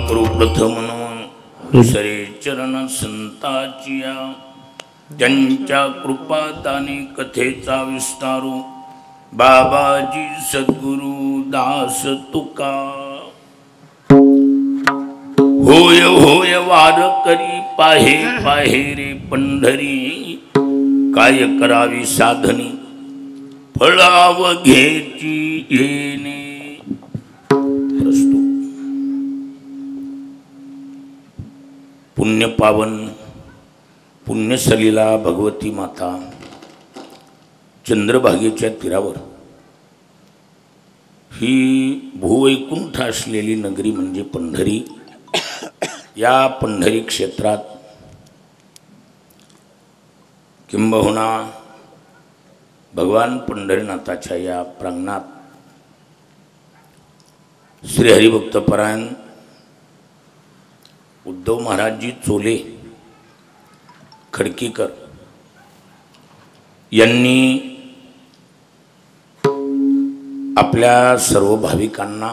करू प्रथम दुसरे चरण संताचिया त्यांच्या कृपादाने कथेचा विस्तारू बाबाजी सद्गुरु दास तुका होय होय वार करी पाहे पाहे रे पंढरी काय करावी साधनी फळाव घ्यायची येणे पुण्य पावन पुण्यसलीला भगवती माता चंद्रभागेच्या तीरावर ही भूवैकुंठ असलेली नगरी म्हणजे पंढरी. या पंढरी क्षेत्रात किंबहुना भगवान पंढरीनाथाच्या या प्रांगणात श्री हरिभक्तपरायण उद्धव महाराजजी चोले खडकीकर यांनी आपल्या सर्व भाविकांना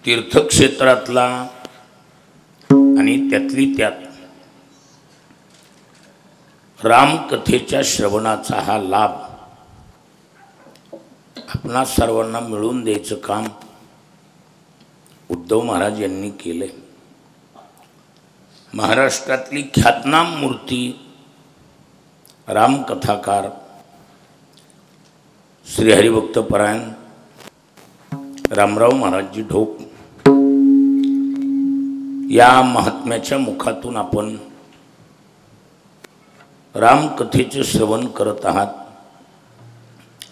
तीर्थक्षेत्रातला आणि त्यातली त्यात रामकथेच्या श्रवणाचा हा लाभ आपणा सर्वांना मिळवून द्यायचं काम उद्धव महाराज यांनी केले. महाराष्ट्रातली ख्यातनाम मूर्ती रामकथाकार श्री हरिभक्तपरायण रामराव महाराजजी ढोक या महात्म्याच्या मुखातून आपण रामकथेचे श्रवण करत आहात.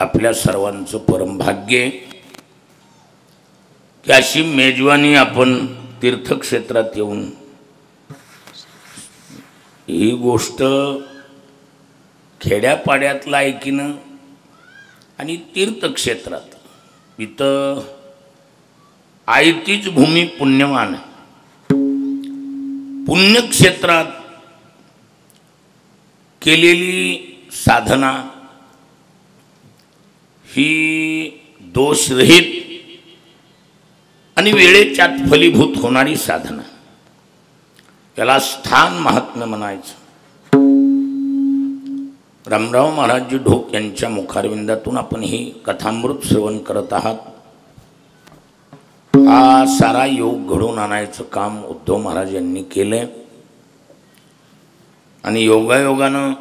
आपल्या सर्वांचं परम भाग्य की अशी मेजवानी आपण तीर्थक्षेत्रात येऊन ही गोष्ट खेड्यापाड्यातला ऐकिनं आणि तीर्थक्षेत्रात इथं आयतीच भूमी पुण्यवान पुण्यक्षेत्रात केलेली साधना ही दोषरहित आणि वेळेच्यात फलीभूत होणारी साधना. त्याला स्थान महात्म्य म्हणायचं. रामराव महाराजजी ढोक यांच्या मुखारविंदातून आपण ही कथामृत श्रवण करत आहात. हा सारा योग घडवून आणायचं काम उद्धव महाराज यांनी केले आणि योगायोगानं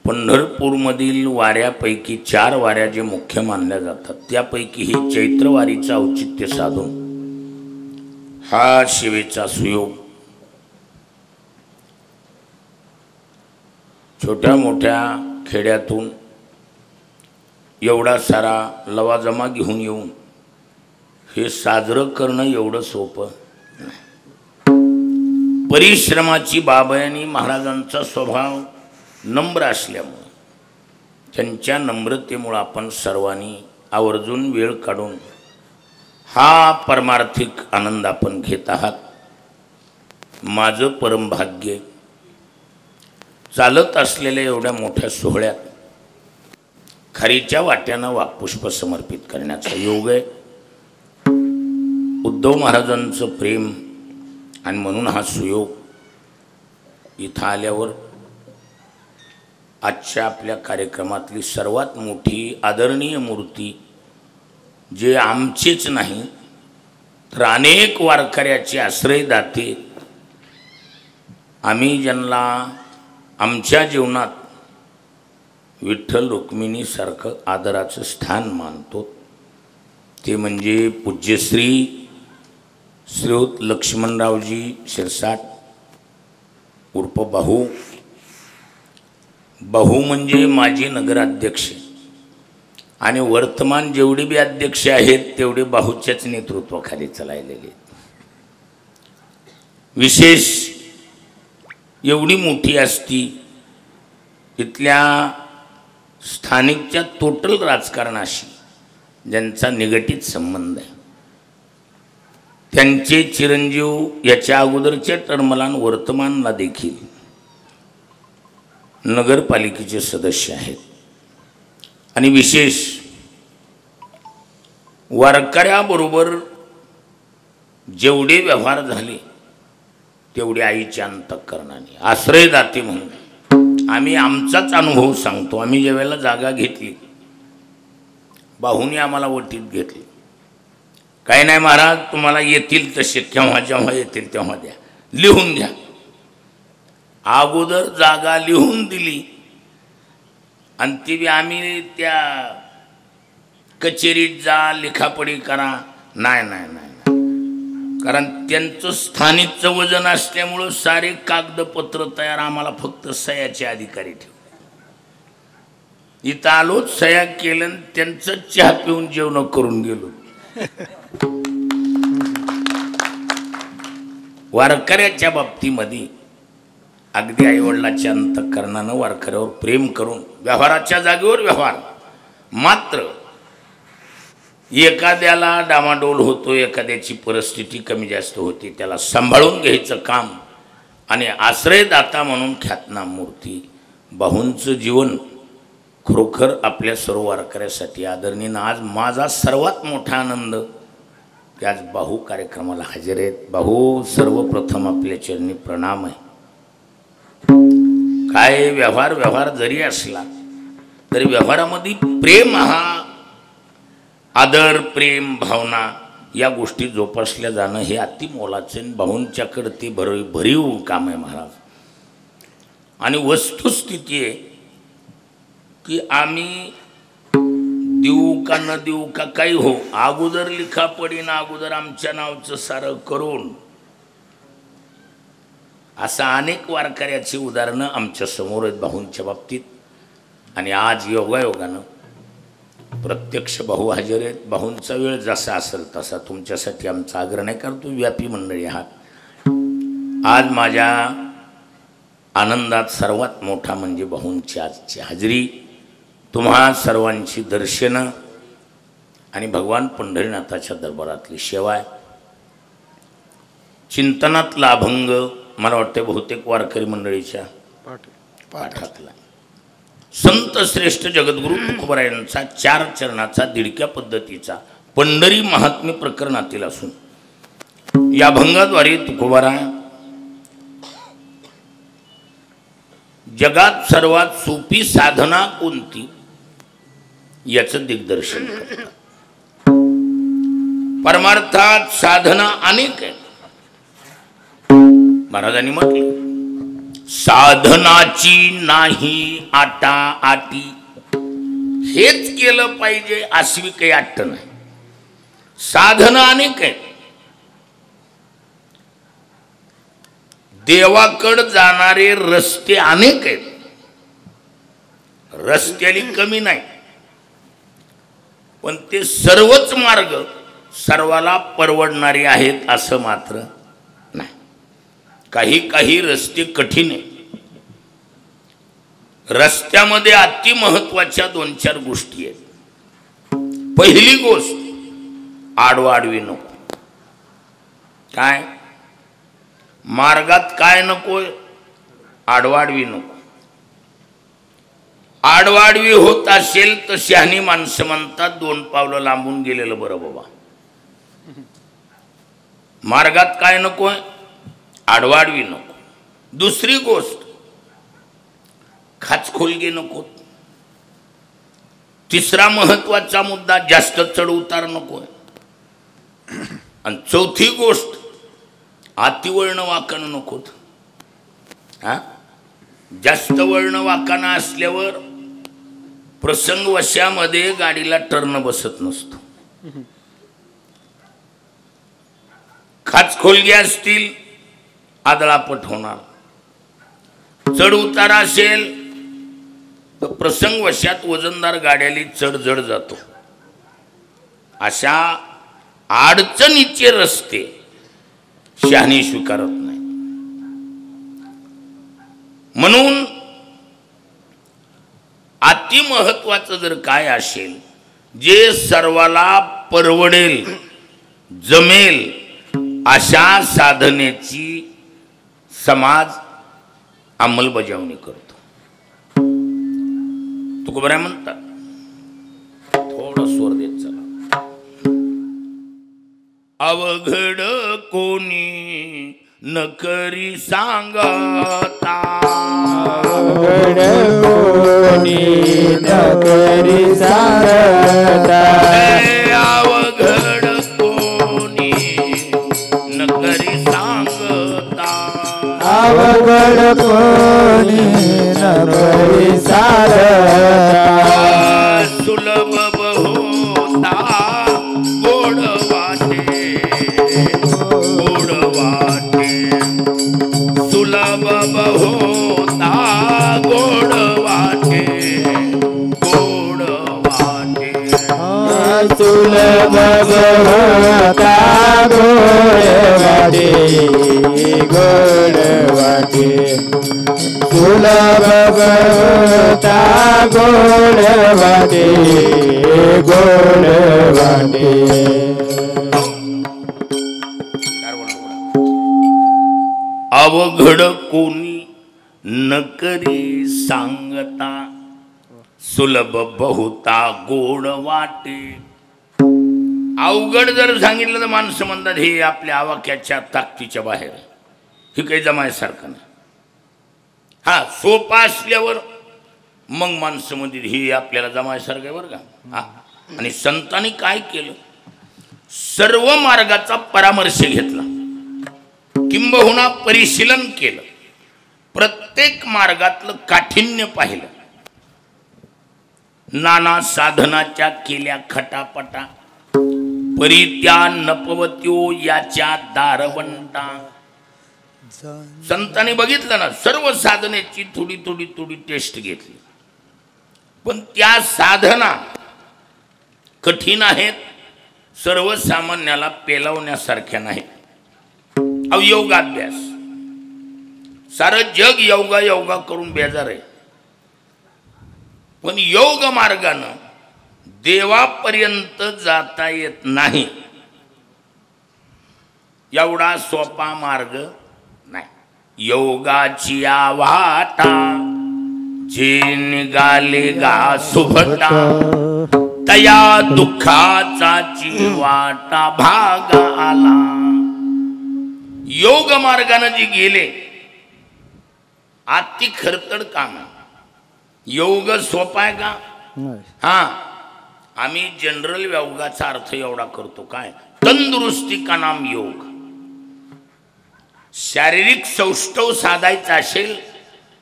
पंढरपूरमधील वाऱ्यापैकी 4 वाऱ्या जे मुख्य मानल्या जातात त्यापैकी ही चैत्रवारीचं औचित्य साधून हा शिवेचा सुयोग छोट्या मोठ्या खेड्यातून एवढा सारा लवाजमा घेऊन येऊन हे साजरं करणं एवढं सोपं. परिश्रमाची बाब आहे आणि महाराजांचा स्वभाव नम्र असल्यामुळे त्यांच्या नम्रतेमुळे आपण सर्वांनी आवर्जून वेळ काढून हा परमार्थिक आनंद आपण घेत आहात. माझं परम भाग्य चालत असलेल्या एवढ्या मोठ्या सोहळ्यात खारीच्या वाट्यानं वाकपुष्प समर्पित करण्याचा योग आहे. उद्धव महाराजांचं प्रेम आणि म्हणून हा सुयोग इथं आल्यावर आजच्या आपल्या कार्यक्रमातली सर्वात मोठी आदरणीय मूर्ती जे आमचेच नाही तर अनेक वारकऱ्याचे आश्रयदाते आम्ही ज्यांना आमच्या जीवनात विठ्ठल रुक्मिणीसारखं आदराचं स्थान मानतो ते म्हणजे पूज्यश्री श्रीयुत लक्ष्मणरावजी शिरसाट उर्फ बाहू. बाहू म्हणजे माजी नगराध्यक्ष आणि वर्तमान जेवढे बी अध्यक्ष आहेत तेवढे बाहूच्याच नेतृत्वाखाली चाललेले. विशेष एवढी मोठी असती इथल्या स्थानिकच्या टोटल राजकारणाशी ज्यांचा निगडित संबंध आहे त्यांचे चिरंजीव याच्या अगोदरच्या टर्मला वर्तमानला देखील नगरपालिकेचे सदस्य आहेत आणि विशेष वारकऱ्याबरोबर जेवढे व्यवहार झाले तेवढे आईच्या अंतःकरणाने आश्रयदाते म्हणून आम्ही आमचाच अनुभव सांगतो. आम्ही ज्या वेळेला जागा घेतली बाहूने आम्हाला वटीत घेतली. काही नाही महाराज, तुम्हाला येतील तसे, केव्हा जेव्हा येतील तेव्हा द्या, लिहून घ्या. अगोदर जागा लिहून दिली आणि ती बी आम्ही त्या कचेरीत जा लिखापडी करा, नाही नाही नाही, कारण त्यांचं स्थानिकचं वजन असल्यामुळं सारे कागदपत्र तयार, आम्हाला फक्त सह्याचे अधिकारी ठेवले. इथं आलोच, सह्या केलं, त्यांचं चहा पिऊन जेवण करून गेलो. वारकऱ्याच्या बाबतीमध्ये अगदी आईवडिलाच्या अंतःकरणानं वारकऱ्यावर प्रेम करून व्यवहाराच्या जागेवर व्यवहार. मात्र एखाद्याला डामाडोल होतो, एखाद्याची परिस्थिती कमी जास्त होती, त्याला सांभाळून घ्यायचं काम. आणि आश्रयदाता म्हणून ख्यातनाम मूर्ती बाहूंचं जीवन खरोखर आपल्या सर्व वारकऱ्यासाठी आदरणीय. आज माझा सर्वात मोठा आनंद की आज बाहू कार्यक्रमाला हजर आहेत. बाहू, सर्वप्रथम आपल्या चरणी प्रणाम आहे. काय व्यवहार जरी असला तरी व्यवहारामध्ये प्रेम, हा आदर, प्रेम, भावना या गोष्टी जोपासल्या जाणं हे अति मोलाचं. बाहूंच्याकडे ते भरीव काम आहे महाराज. आणि वस्तुस्थिती आहे की आम्ही देऊ का न देऊ का काही हो, अगोदर लिखापडीनं अगोदर आमच्या नावचं सारं करून असा अनेक वारकऱ्याची उदाहरणं आमच्या समोर आहेत बाहूंच्या बाबतीत. आणि आज योगायोगानं प्रत्यक्ष भाऊ हजर आहेत. बाहूंचा वेळ जसा असेल तसा तुमच्यासाठी आमचा आग्रह नाही करतो, व्यापी मंडळी आहात. आज माझ्या आनंदात सर्वात मोठा म्हणजे बाहूंची आजची हजेरी, तुम्हा सर्वांची दर्शनं आणि भगवान पंढरीनाथाच्या दरबारातली सेवा आहे. चिंतनातला अभंग मला वाटतं बहुतेक वारकरी मंडळीच्या पाठातला. संत श्रेष्ठ जगद्गुरु तुकोबारायांचा 4 चरणाचा दिडक्या पद्धतीचा पंढरी महात्म्य प्रकरणातील असून या अभंगाद्वारे तुकोबाराय जगात सर्वात सोपी साधना कोणती याचं दिग्दर्शन करतात. परमार्थात साधना अनेक आहे. महाराजांनी म्हटलं साधनाची नाही आटा आटी, हेच केलं पाहिजे अशी काही अट्ट नाही. साधना अनेक आहेत. देवाकड जाणारे रस्ते अनेक आहेत. रस्त्याली कमी नाही, पण ते सर्वच मार्ग सर्वाला परवडणारे आहेत असं मात्र नाही. काही रस्ते कठीण आहेत. रस्त्यामध्ये अति महत्वाच्या 2-4 गोष्टी आहेत. पहिली गोष्ट आडवाडवी नको. काय मार्गात काय नकोय? आडवाडवी नको. आडवाडवी होत असेल तर शहाणी माणसं म्हणतात 2 पावलं लांबून गेलेलं बरं बाबा. मार्गात काय नकोय? आडवाडवी नको. दुसरी गोष्ट खाचखोलगे नको. तिसरा महत्वाचा मुद्दा जास्त चढ उतार नकोय. आणि चौथी गोष्ट अतिवळण वाकणं नकोत. जास्त वळण वाकाणं असल्यावर प्रसंग वशामध्ये गाडीला टर्न बसत नसतो. खाचखोलगे असतील आदळापट होणार. चढ उतार असेल तर प्रसंग वशात वजनदार गाड्याली चढ जड जातो. अशा अडचणीचे रस्ते शहाणी स्वीकारत नाही. म्हणून अति महत्वाचं जर काय असेल जे सर्वाला परवडेल जमेल अशा साधनेची समाज अंमलबजावणी करतो. तुकोबाराय म्हणतात थोडा स्वर देत चला. अवघड कोणी न करी सांगता, अवघड कोणी न करी सांगता, अवघड कोणी न करी सांगता, अवघड कोणी न करी सांगता, सुलभ बहुता गोड वाटे, गोड वाटे, सुलभ बहुता गोड वाटे, गोड वाटे, सुलभ बहुता गोड वाटे, गोड वाटे, सुलभ बहुता गोड वाटे, गोड वाटे. अवघड कोणी न करी सांगता, सुलभ बहुता गोड वाटे. अवघड जर सांगितलं तर माणसं म्हणतात हे आपल्या आवाक्याच्या ताकदीच्या बाहेर, हे काही जमायसारखं नाही. हा सोपा असल्यावर मग माणसं म्हणतात हे आपल्याला जमायसारखं आहे बरं का. हा आणि संतांनी काय केलं, सर्व मार्गाचा परामर्श घेतला, किंबहुना परिशीलन केलं, प्रत्येक मार्गातलं काठिण्य पाहिलं, नाना साधनाच्या केल्या खटापटा, परित्या नपवत्यो याच्या दारवंटा. संतांनी बघितलं ना, सर्व साधनेची थोडी थोडी थोडी टेस्ट घेतली, पण त्या साधना कठीण आहेत, सर्वसामान्याला पेलवण्यासारख्या नाहीत. योगाभ्यास, सारं जग योगा योगा करून बेजार आहे, पण योग मार्गानं देवापर्यंत जाता येत नाही, एवढा सोपा मार्ग नाही. योगाची वाटा जे निघाले गा सुभटा, तया दुःखाचा वाटा भाग आला. योग मार्गाने जे गेले अति खरतड काम आहे. योग सोपा आहे का? हा, आम्ही जनरल योगाचा अर्थ एवढा करतो, काय तंदुरुस्ती का नाम योग. शारीरिक सौष्ठव साधायचा असेल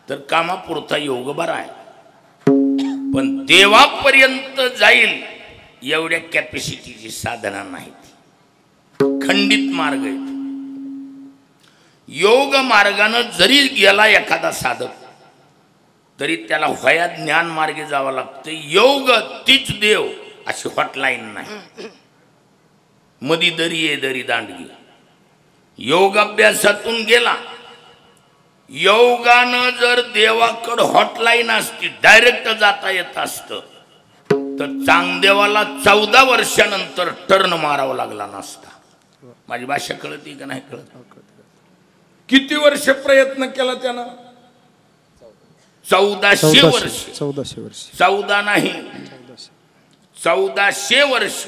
तर कामापुरता योग बरा आहे, पण देवापर्यंत जाईल एवढ्या कॅपॅसिटीची साधना नाही, खंडित मार्ग आहे. योग मार्गाने जरी गेला एखादा साधक तरी त्याला व्हया ज्ञान मार्गे जावं लागतं. योग तीच देव अशी हॉटलाईन नाही, मधी दरी ये दरी दांडगी. योग अभ्यासातून गेला, योगानं जर देवाकडं हॉटलाईन असती, डायरेक्ट जाता येत असतं, तर चांगदेवाला 14 वर्षानंतर टर्न मारावा लागला नसता. माझी भाषा कळती का नाही कळत? किती वर्ष प्रयत्न केला त्यानं? 1400 वर्ष. 1400 वर्ष, 14 नाही, 1400 वर्ष,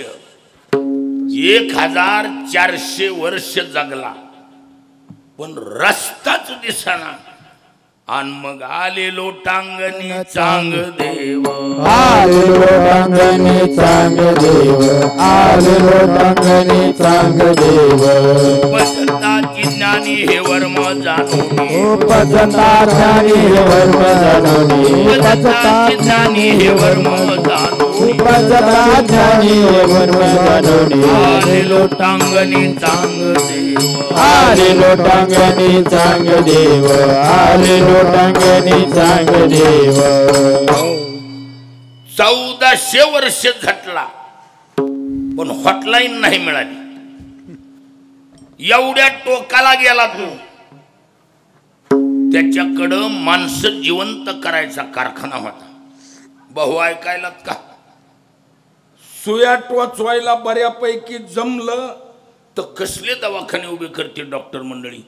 1400 वर्ष जगला, पण रस्ताच दिसना. आणि मग आलेलो टांगणी चांग देव, आलेलो टांगणी चांग देव, आलेलो टांगणी चांग देव. उपजताची ज्ञानी हे वर्म जाणून, उपजता ज्ञानी हे वर्म जाणून, उपजताची ज्ञानी हे वर्म जाणून, उपजता ज्ञानी हे वर्म जाणून. आलेलो टांगणी चांग देव, आलेलो टांगणी चांग देव, आलेलो टांगणी चांग देव. 1400 वर्ष झटला, पण हॉटलाईन नाही मिळाली. एवढ्या टोकाला गेला तो, त्याच्याकडं माणसं जिवंत करायचा कारखाना होता. बहु ऐकायलात का? सुया टोचवायला बऱ्यापैकी जमलं तर कसले दवाखाने उभे करते डॉक्टर मंडळी.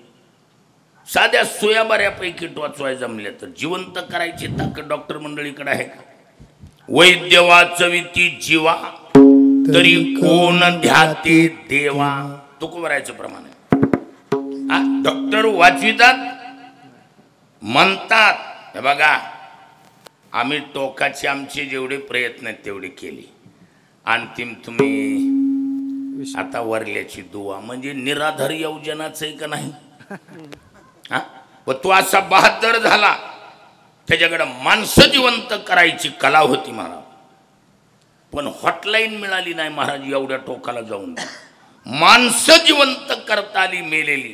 साध्या सुया बऱ्यापैकी टोचवाय जमल्या तर जिवंत करायची ताकद डॉक्टर मंडळीकडे आहे का? वैद्य वाचविती जीवा तरी कोण ध्याते देवा. तुकोबरायचं प्रमाण आहे. डॉक्टर वाचवितात म्हणतात, हे बघा आम्ही टोकाचे आमचे जेवढे प्रयत्न आहेत तेवढे केले, अंतिम तुम्ही आता वरल्याची दुवा म्हणजे निराधार योजनाच आहे का नाही. हा व तो असा बहादर झाला, त्याच्याकडे माणसं जिवंत करायची कला होती महाराज, पण हॉटलाईन मिळाली नाही महाराज. एवढ्या टोकाला जाऊन माणसं जिवंत करता आली मेलेली,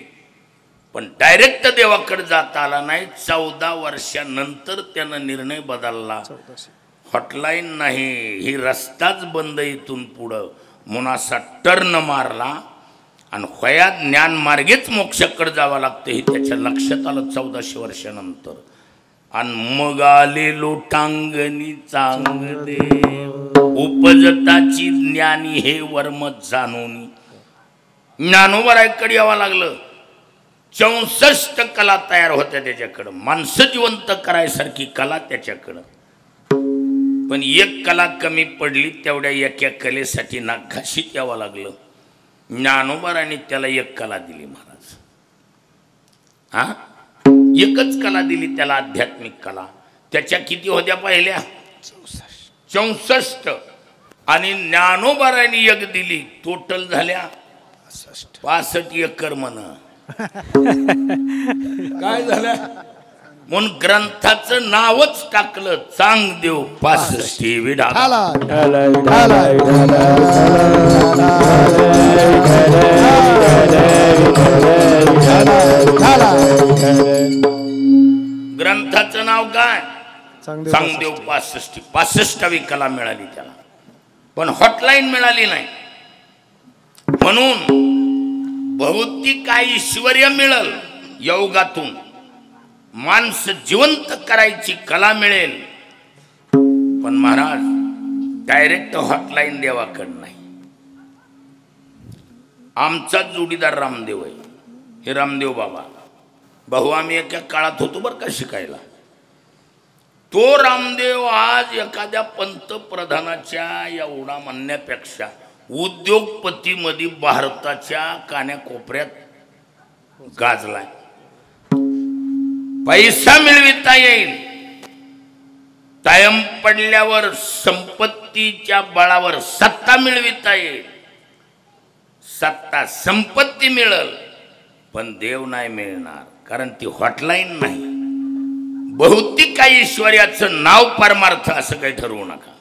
पण डायरेक्ट देवाकडे जाता आला नाही. 14 वर्षानंतर त्यानं निर्णय बदलला. हॉटलाईन नाही, ही रस्ताच बंद इथून पुढं म्हणून असा टर्न मारला आणि होया ज्ञान मार्गेच मोक्षाकडे जावं लागतं हे त्याच्या लक्षात आलं 1400 वर्षानंतर. आणि मग आले लोटांगणी चांगले उपजताची ज्ञानी हे वर्म जाणून ज्ञानोबरायकडे यावं लागलं. 64 कला तयार होत्या त्याच्याकडं, माणसं जिवंत करायसारखी कला त्याच्याकडं. पण एक कला कमी पडली, तेवढ्या एका कलेसाठी नाघाशीत यावं लागलं. ज्ञानोबराने त्याला एक कला दिली महाराज. हा एकच कला दिली त्याला, आध्यात्मिक कला. त्याच्या किती होत्या पहिल्या? 64. आणि ज्ञानोबराने एक दिली, टोटल झाल्या 65 एकर म्हण. काय झालं म्हणून ग्रंथाचं नावच टाकलं चांगदेव 65 विडा. ग्रंथाचं नाव काय? चांगदेव 65. 65वी कला मिळाली त्याला, पण हॉटलाईन मिळाली नाही. म्हणून भौतिक ऐश्वर्य मिळेल योगातून, माणसं जिवंत करायची कला मिळेल, पण महाराज डायरेक्ट हॉटलाईन देवाकडं नाही. आमचा जोडीदार रामदेव आहे. हे रामदेव बाबा भाऊ आम्ही एका काळात होतो बरं का शिकायला. तो रामदेव आज एखाद्या पंतप्रधानाच्या एवढा म्हणण्यापेक्षा उद्योगपतीमध्ये भारताच्या कान्याकोपऱ्यात गाजलाय. पैसा मिळविता येईल, कायम पडल्यावर संपत्तीच्या बळावर सत्ता मिळविता येईल. सत्ता संपत्ती मिळेल, पण देव नाही मिळणार, कारण ती हॉटलाईन नाही. भौतिक ऐश्वर्याचं नाव परमार्थ असं काही ठरवू नका.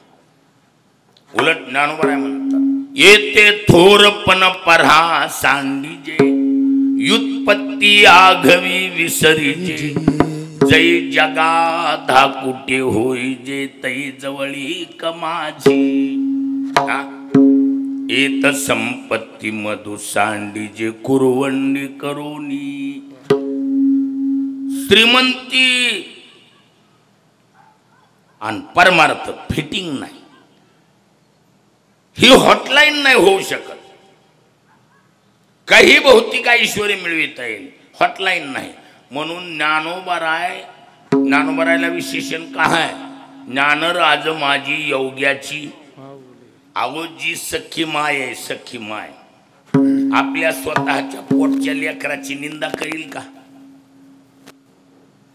उलट ज्ञानोबराय म्हणतात, येते थोरपण परा सांडीजे, युत्पत्ती आघवी विसरीजे, जै जगा धाकुटे होईजे, तै जवळी कमाजी. येत संपत्ती मधु सांडीजे, कुरवंडी करोनी. श्रीमंती आणि परमार्थ फिटिंग नाही, ही हॉटलाईन नाही होऊ शकत. काही भौतिक ऐश्वर्य मिळविता येईल, हॉटलाईन नाही. म्हणून ज्ञानोबरायला विशेषण काय? ज्ञानराज माझी योग्याची. अहो जी सख्खी माय आहे, सख्खी माय आपल्या स्वतःच्या पोटच्या लेकराची निंदा करील का?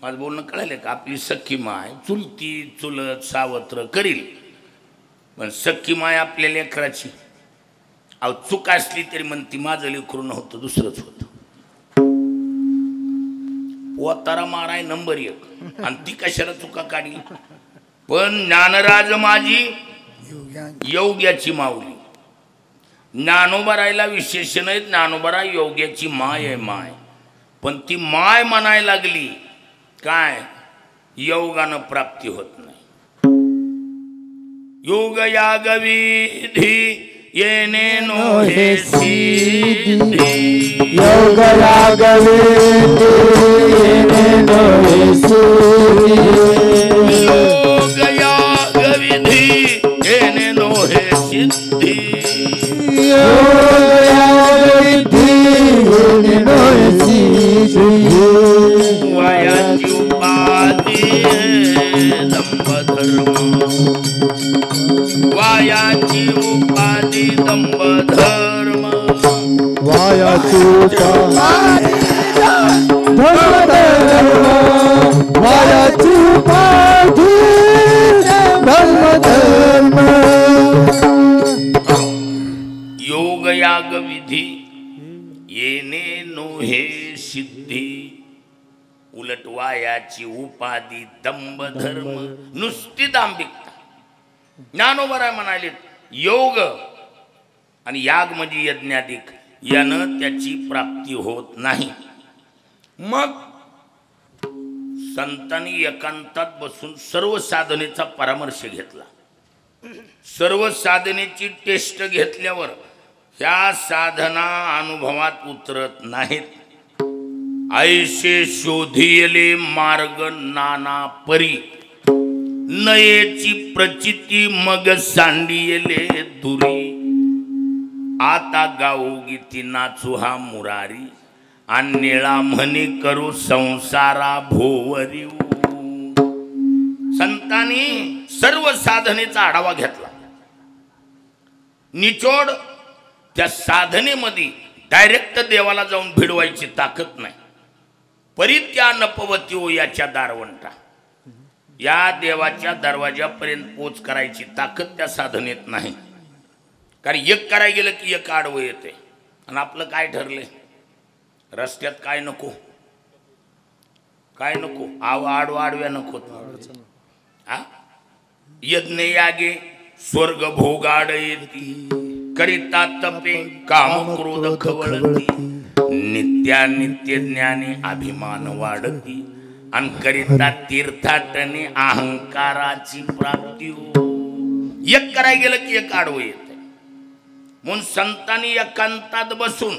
माझं बोलणं कळालं का? आपली सख्खी माय चुलती चुलत सावत्र करील, पण सख्खी माय आपल्या लेकराची अहो चूक असली तरी म्हणती माझं लेकरू नव्हतं, दुसरंच होतं. पोतारा माराय नंबर 1 आणि ती कशाला चुका काढली. पण ज्ञानराज माझी योग्याची माऊली. ज्ञानोबरायला विशेषण आहे, ज्ञानोबराय योग्याची माय आहे माय. पण ती माय म्हणायला लागली काय? योगानं प्राप्ती होत नाही. योग याग विधी येनेनो हे सिद्धी, योग याग विधी येनेनो हे सिद्धी, योग याग विधी येनेनो हे सिद्धी, योग याग विधी येनेनो हे सिद्धी. वायाची उपाधी दंभधर्म, वायाची उपाधी दंभधर्म, वायाची धर्म वाऱ्याची उपाधी धर्म धर्म योग याग विधी येणे नोहे सिद्धी उलट वायाची उपाधी दंभ धर्म नुसती दांभिकता. ज्ञानोबराय म्हणाले योग आणि याग म्हणजे यज्ञाधिक यानं त्याची प्राप्ती होत नाही. मग संतांनी एकांतात बसून सर्व साधनेचा परामर्श घेतला. सर्व साधनेची टेस्ट घेतल्यावर ह्या साधना अनुभवात उतरत नाहीत. ऐसे शोधियले मार्ग नाना परी नयेची प्रचिती मग सांडियले दुरी. आता गाऊ गीती नाचू हा मुरारी अन्यळा म्हणे करू संसारा भोवरी. संतांनी सर्व साधनेचा आढावा घेतला. निचोड त्या साधनेमध्ये डायरेक्ट देवाला जाऊन भिडवायची ताकद नाही. परित्या नपवती हो याच्या दारवंटा या देवाच्या दरवाजापर्यंत पोच करायची ताकद त्या साधनेत नाही. कारण एक करायला गेलं की एक आडवं येते. आणि आपलं काय ठरले रस्त्यात काय नको काय नको आडव्या नको. यज्ञ यागे स्वर्ग भोगाड येती करिता तपे काम क्रोध खवळती नित्यानित्य ज्ञाने अभिमान वाढती आणि करिता तीर्थाटने अहंकाराची प्राप्ती. एक करायला गेलं की एक आडवं येते. म्हणून संतांनी एकांतात बसून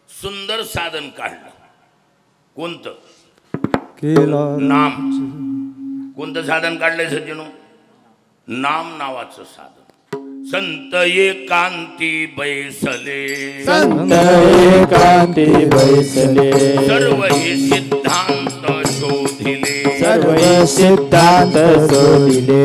सुंदर साधन काढलं. कोणतं नाम. कोणतं साधन काढलंय सज्जनो नाम नावाचं साधन. संत एकांती बैसले संत एकांती बैसले सर्व हे सिद्धांत शोधिले सर्व हे सिद्धांत शोधिले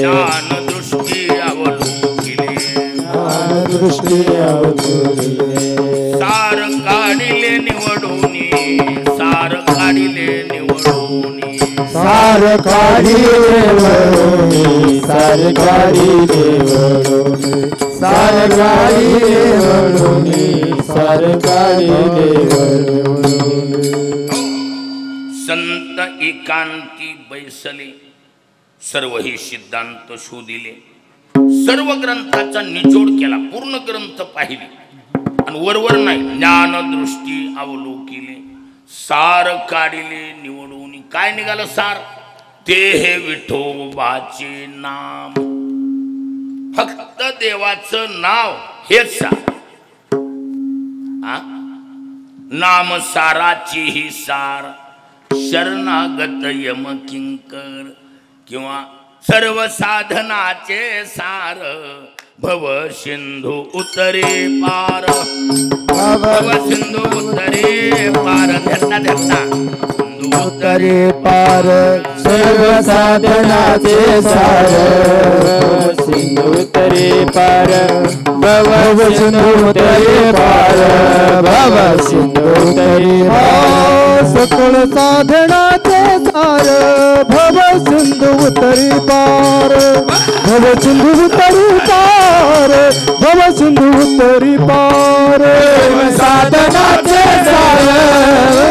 ज्ञान दृष्टी अवलोकिले ज्ञान दृष्टी अवलोकिले सार काढिले निवडूनी सार काढिले निवडूनी सारकारी देवळोनी सारकारी देवळोनी सारकारी देवळोनी सारकारी देवळोनी. संत एकांती बैसले सर्व हे सिद्धांत शोधिले सर्व ग्रंथाचा निचोड केला. पूर्ण ग्रंथ पाहिले आणि वरवर नाही ज्ञानदृष्टी अवलोकिले सार काढिले निवडून. काय निघालं सार ते हे विठोबाचे नाम. फक्त देवाचं नाव हेच सार. नाम साराची ही सार शरणागत यम किंकर किंवा सर्व साधनाचे सार भव सिंधू उतरे पार. भव सिंधू उतरे पार धरता धरता उतरे पार सर्व साधनाचे सार सिंधू उतरे पार भव सिंधू उतरे पार भव सिंधू उतरे पार सकळ साधनाचे सार भव सिंधू उतरे पार भव सिंधू उतरे पार भव सिंधू उतरे पार साधनाचे सार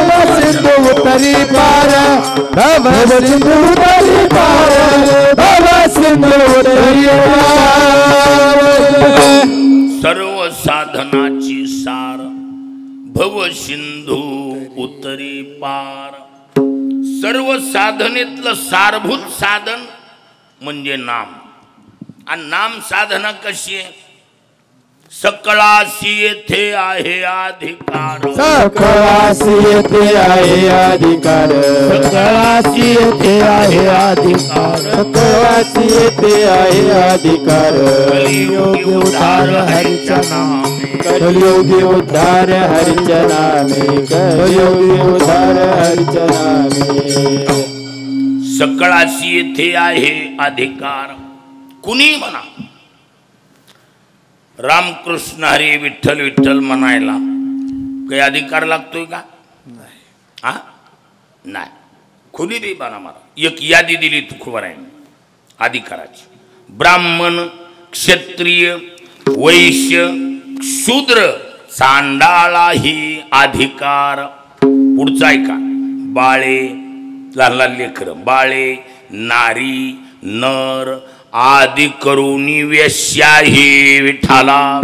भव सिंधू उतरे पार भव सिंधू उतरे पार भव सिंधू उतरे पार. सर्व साधनाची सार भव सिंधू उतरी पार. सर्व साधनेतलं सारभूत साधन म्हणजे नाम. आणि नाम साधना कशी आहे सकळासी येथे आहे अधिकार. सकळासी येथे आहे अधिकार सकळासी येथे आहे अधिकार सकळासी येथे आहे अधिकार. कलियुगी उद्धार हरिच्या नामे कलियुगी उद्धार हरिच्या नामे कलियुगी उद्धार हरिच्या नामे. सकळासी येथे आहे अधिकार. कुणी म्हणा रामकृष्ण हरी विठ्ठल विठ्ठल म्हणायला काही अधिकार लागतोय का? हा नाही. खुली दे बाना मला एक यादी दिली तुकोबारायांनी अधिकाराची. ब्राह्मण क्षत्रिय वैश्य शूद्र चांडाळाही अधिकार. पुढचा ऐका. बाळे लहान लहान लेकर बाळे नारी नर आदि करुणी वेश्याही विठाला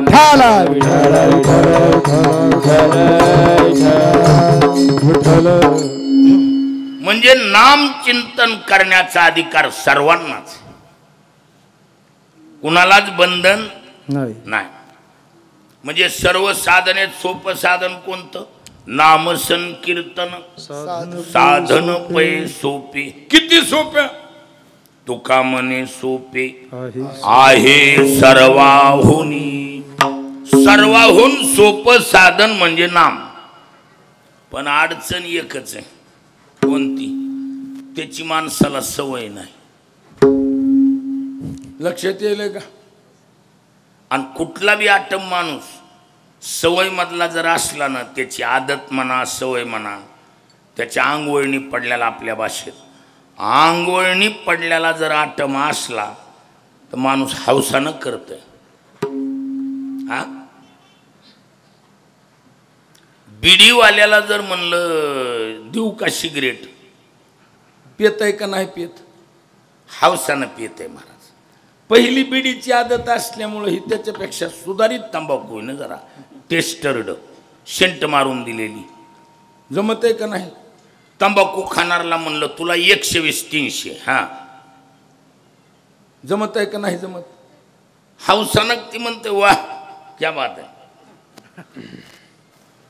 म्हणजे नाम चिंतन करण्याचा अधिकार सर्वांनाच. कुणालाच बंधन नाही. म्हणजे सर्व साधनेत सोपं साधन कोणतं? नाम संकीर्तन साधन पै सोपे. किती सोपे? तुका म्हणे सोपे आहे सर्वाहुनी. सर्वाहून सोपं साधन म्हणजे नाम. पण अडचण एकच आहे. कोणती? त्याची माणसाला सवय नाही. लक्षात येईल का? आणि कुठला बी आटम माणूस सवय मधला जर असला ना, त्याची आदत म्हणा सवय म्हणा, त्याच्या अंगवळणी पडलेला आपल्या भाषेत अंगवळणी पडलेला जर आटम असला तर माणूस हौसानं करतोय. हा बिडीवाल्याला जर म्हणलं देऊ का सिगरेट, पित आहे का नाही पित? हौसानं पित आहे महाराज. पहिली बिडीची आदत असल्यामुळे ही त्याच्यापेक्षा सुधारित तंबाखू आहे ना, जरा टेस्टर्ड सेंट मारून दिलेली. जमत आहे का नाही? तंबाखू खाणारला म्हणलं तुला 120-300 हा जमत आहे का नाही जमत? हौसानं ती म्हणते वा क्या बात आहे.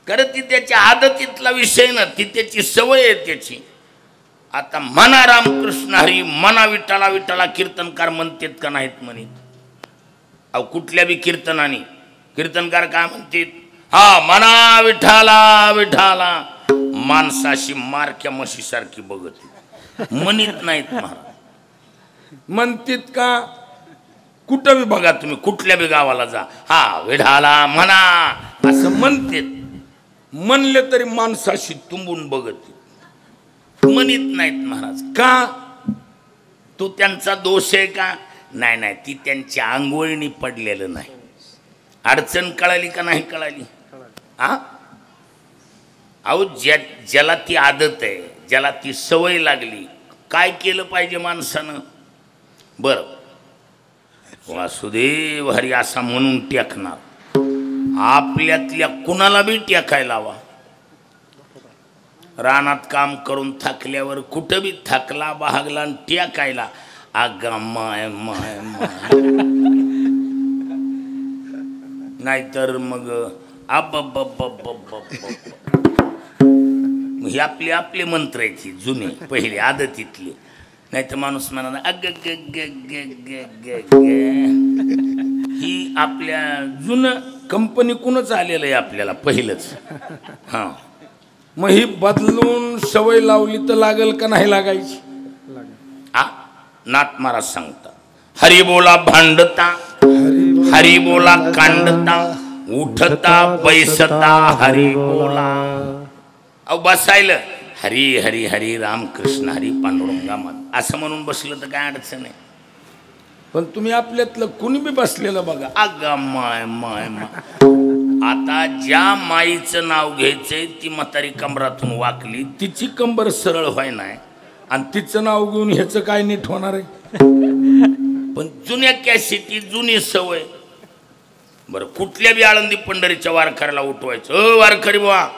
कारण ती त्याच्या आदतीतला विषय ना, ती त्याची सवय आहे त्याची. आता मना रामकृष्ण हरी मना विठ्ठला विठ्ठला कीर्तनकार म्हणतात का नाहीत म्हणत? अहो कुठल्या बी कीर्तनाने कीर्तनकार काय म्हणतात? हा मना विठ्ठला विठ्ठला. माणसाशी मारक्या म्हशीसारखी बघत म्हणत नाहीत महाराज. म्हणतात का? कुठं बी बघा तुम्ही, कुठल्या बी गावाला जा, हा विठाला म्हणा असं म्हणतात. म्हणले तरी माणसाशी तुंबून बघत म्हणत नाहीत महाराज. का? तो त्यांचा दोष आहे का? नाही नाही, ती त्यांच्या अंगवळणी पडलेलं नाही. अडचण कळाली का नाही कळाली? हा अहो ज्याला ती आदत आहे, ज्याला ती सवय लागली, काय केलं पाहिजे माणसानं? बरं वासुदेव हरी असा म्हणून टेकणार. आपल्यातल्या कुणाला बी टेकायला हवा. रानात काम करून थकल्यावर कुठं बी थकला बहागला आणि टेकायला आगा माय माय माय. नाहीतर मग हे आपले आपले मंत्र आहेत जुने पहिले आदतीतले. नाही तर माणूस म्हणा अग ग ग ग ग ग. ही आपल्या जुनं कंपनी कुणच आलेलं आहे आपल्याला पहिलंच. हां मग ही बदलून सवय लावली तर लागल का नाही लागायची? आ नाथ महाराज सांगता हरी बोला भांडता हरी बोला कांडता उठता बैसता हरी बोला. अहो बसायला हरी हरी हरी रामकृष्ण हरी पांडुरंगा मत असं म्हणून बसलं तर काय अडचण आहे. पण तुम्ही आपल्यातलं कुणी बी बसलेलं बघा अगा माय माय माय. आता ज्या माईचं नाव घ्यायचंय ती म्हातारी कमरातून वाकली, तिची कंबर सरळ व्हाय नाही आणि तिचं नाव घेऊन ह्याचं काय नीट होणार आहे? पण जुन्या कॅसेटी जुनी सवय. बरं कुठल्या बी आळंदी पंढरीच्या वारकऱ्याला उठवायचं, वारकरी बुवा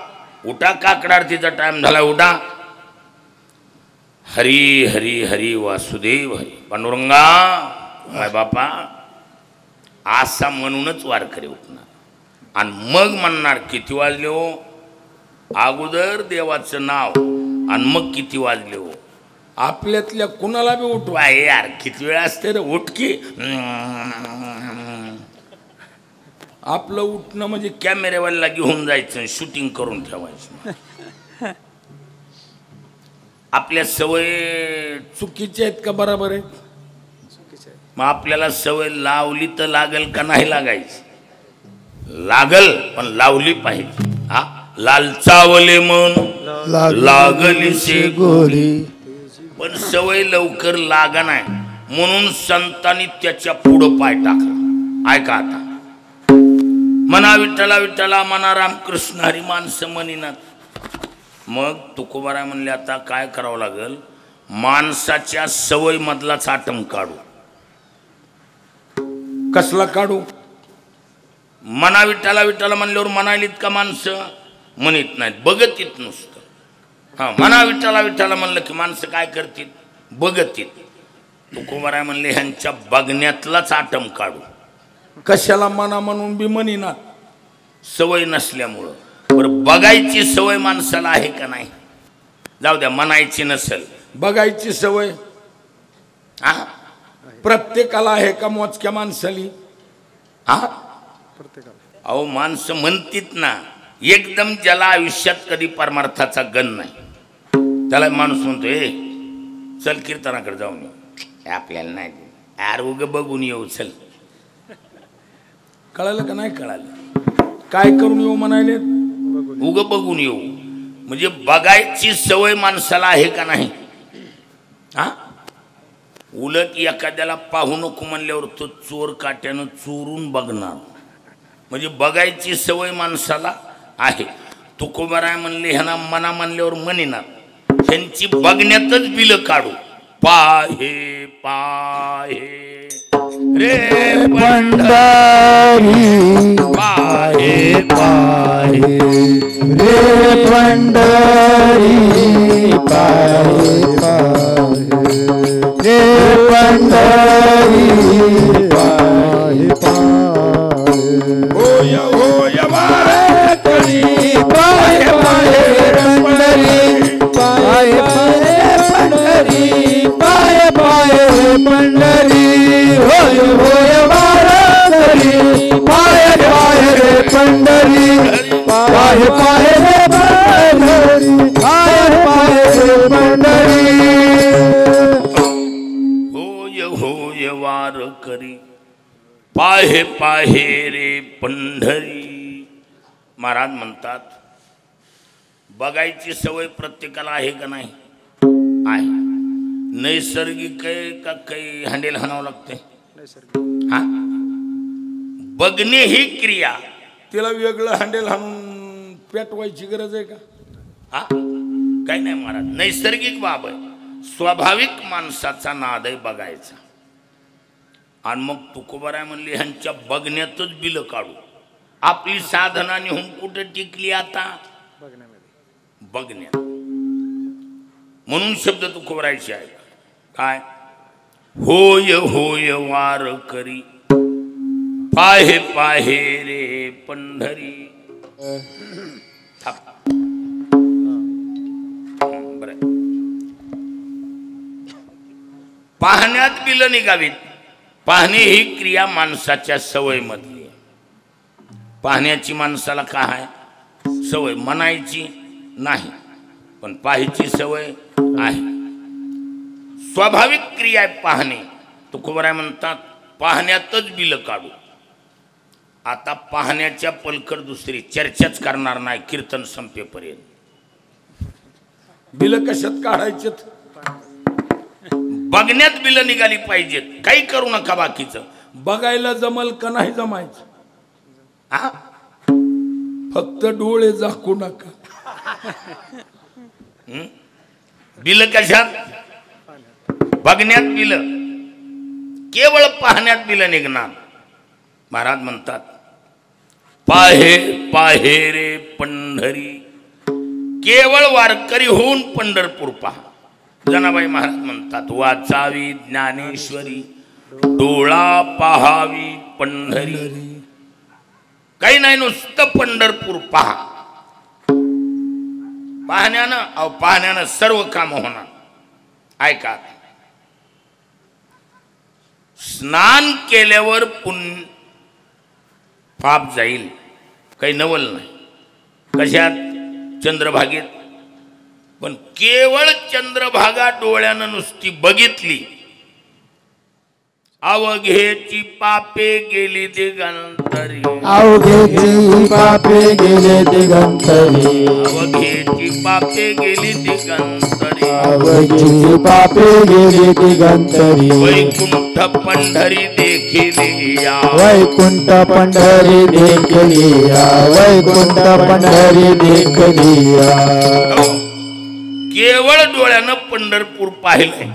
उठा, काकडा आरतीचा टाइम झाला उठा. हरी हरी हरी वासुदेव हरी पांडुरंगा हाय बापा असा म्हणूनच वारकरी उठणार. आणि मग म्हणणार किती वाजले हो. अगोदर देवाचं नाव आणि मग किती वाजले हो. आपल्यातल्या कुणाला बी उठवा यार किती वेळ असते रे उठकी. आपलं उठणं म्हणजे कॅमेऱ्यावाला घेऊन जायचं शूटिंग करून ठेवायचं. आपल्या सवय चुकीच्या आहेत का बरोबर आहेत? मग आपल्याला सवय लावली तर लागेल का नाही लागायची? लागल पण लावली पाहिजे. हा, लालचावले मन लागलीचे गोरी, पण सवय लवकर लागा नाही म्हणून संतांनी त्याच्या पुढं पाय टाकला. ऐका आता, मना विठ्ठला विठ्ठला मना रामकृष्ण हरी माणसं म्हणिनात. मग तुकोबाराय म्हणले आता काय करावं लागेल, माणसाच्या सवय मधलाच आटम काढू. कसला काढू? मना विठ्ठला विठ्ठला म्हणल्यावर म्हणालीत का माणसं? म्हणत नाहीत, बघत येत नुसतं. हा, मना विठ्ठला विठ्ठला म्हणलं की माणसं काय करतील? बघत येत. तुकोबाराय म्हणले ह्यांच्या बघण्यातलाच आटम काढू. कशाला मना म्हणून बी म्हणीना? सवय नसल्यामुळं. बरं, बघायची सवय माणसाला आहे का नाही? जाऊ द्या, म्हणायची नसेल, बघायची सवय हा प्रत्येकाला आहे का मोजक्या माणसाली? हा, अहो माणसं म्हणतीत ना, एकदम ज्याला आयुष्यात कधी परमार्थाचा गण नाही त्याला माणूस म्हणतो ए चल कीर्तनाकडे जाऊन येऊ. आपल्याला नाही यार, उग बघून येऊ चल. कळालं का नाही कळालं? काय करून येऊ म्हणाले? उग बघून येऊ. म्हणजे बघायची सवय माणसाला आहे का नाही? हा, उलट एखाद्याला पाहू नको म्हणल्यावर तो चोर काट्यानं चोरून बघणार. म्हणजे बघायची सवय माणसाला आहे. तुकोबाराय म्हणले ह्यांना मना म्हणल्यावर म्हणिनात, ह्यांची बघण्यातच बिल काढू. पाहे पाहे रे पंढरी, पाहे पाहे रे पंढरी, पाहे पाहे रे पंढरी, पाहे पाहे होय होय वारकरी, पाहे पाहे पंढरी, पाहे पाहे पंढरी, पाहे पाहे पंढरी, होय होय वारकरी, पाहे पाहे रे पंढरी, पाहे पाहे रे पंढरी, पाहे पाहे रे पंढरी. होय होय वारकरी, पाहे पाहे रे पंढरी. महाराज म्हणतात बघायची सवय प्रत्येकाला आहे का नाही? आहे. नैसर्गिक आहे का काही हँडेल हाणावं लागते? हा, बघणे ही क्रिया. तिला वेगळं हँडेल हाणून पेटवायची गरज आहे का? हा, काही नाही महाराज, नैसर्गिक बाब आहे. स्वाभाविक माणसाचा नाद आहे बघायचा. आणि मग तुकोबाराय म्हणले ह्यांच्या बघण्यातच बिल काढू. आपली साधना नेहून कुठं टिकली आता? बघण्यात. म्हणून शब्द तुकोबारायचे आहे काय? होय होय वारकरी, पाहे पाहे रे पंढरी. बरं, पाहण्यात बिल निघावीत. पाहणे ही क्रिया माणसाच्या सवयमधली आहे. पाहण्याची माणसाला काय आहे? सवय. म्हणायची नाही पण पाहायची सवय आहे. स्वाभाविक क्रिया आहे पाहणे. तुकोबाराय म्हणतात पाहण्यातच बिल काढू. आता पाहण्याच्या पलकर दुसरी चर्चाच करणार नाही कीर्तन संपेपर्यंत. बिल कशात काढायचे? बघण्यात बिल निघाली पाहिजेत. काही करू नका बाकीचं. बघायला जमल का नाही जमायचं? हा, फक्त डोळे झाकू नका. बिल कशात? बघण्यात बिल. केवळ पाहण्यात बिल निघणार. महाराज म्हणतात पाहे पाहे रे पंढरी, केवळ वारकरी होऊन पंढरपूर पहा. जनाबाई महाराज म्हणतात वाचावी ज्ञानेश्वरी, डोळा पहावी पंढरी. काही नाही, नुसतं पंढरपूर पहा. पाहण्यानं सर्व काम होणार. ऐका, स्नान केल्यावर पुण्य पाप जाईल, काही नवल नाही. कशात? चंद्रभागेत. पण केवळ चंद्रभागा डोळ्यानं नुसती बघितली अवघेची पापे गेली दिगंतरी, अवघेची पापे गेले दिगंतरी, अवघेची पापे गेली दिगंतरी, अवघेची पापे गेली दिगंतरी, वैकुंठ पंढरी देखिलिया, वैकुंठ पंढरी देखलिया, वैकुंठ पंढरी देखलिया. केवळ डोळ्यानं पंढरपूर पाहिलंय,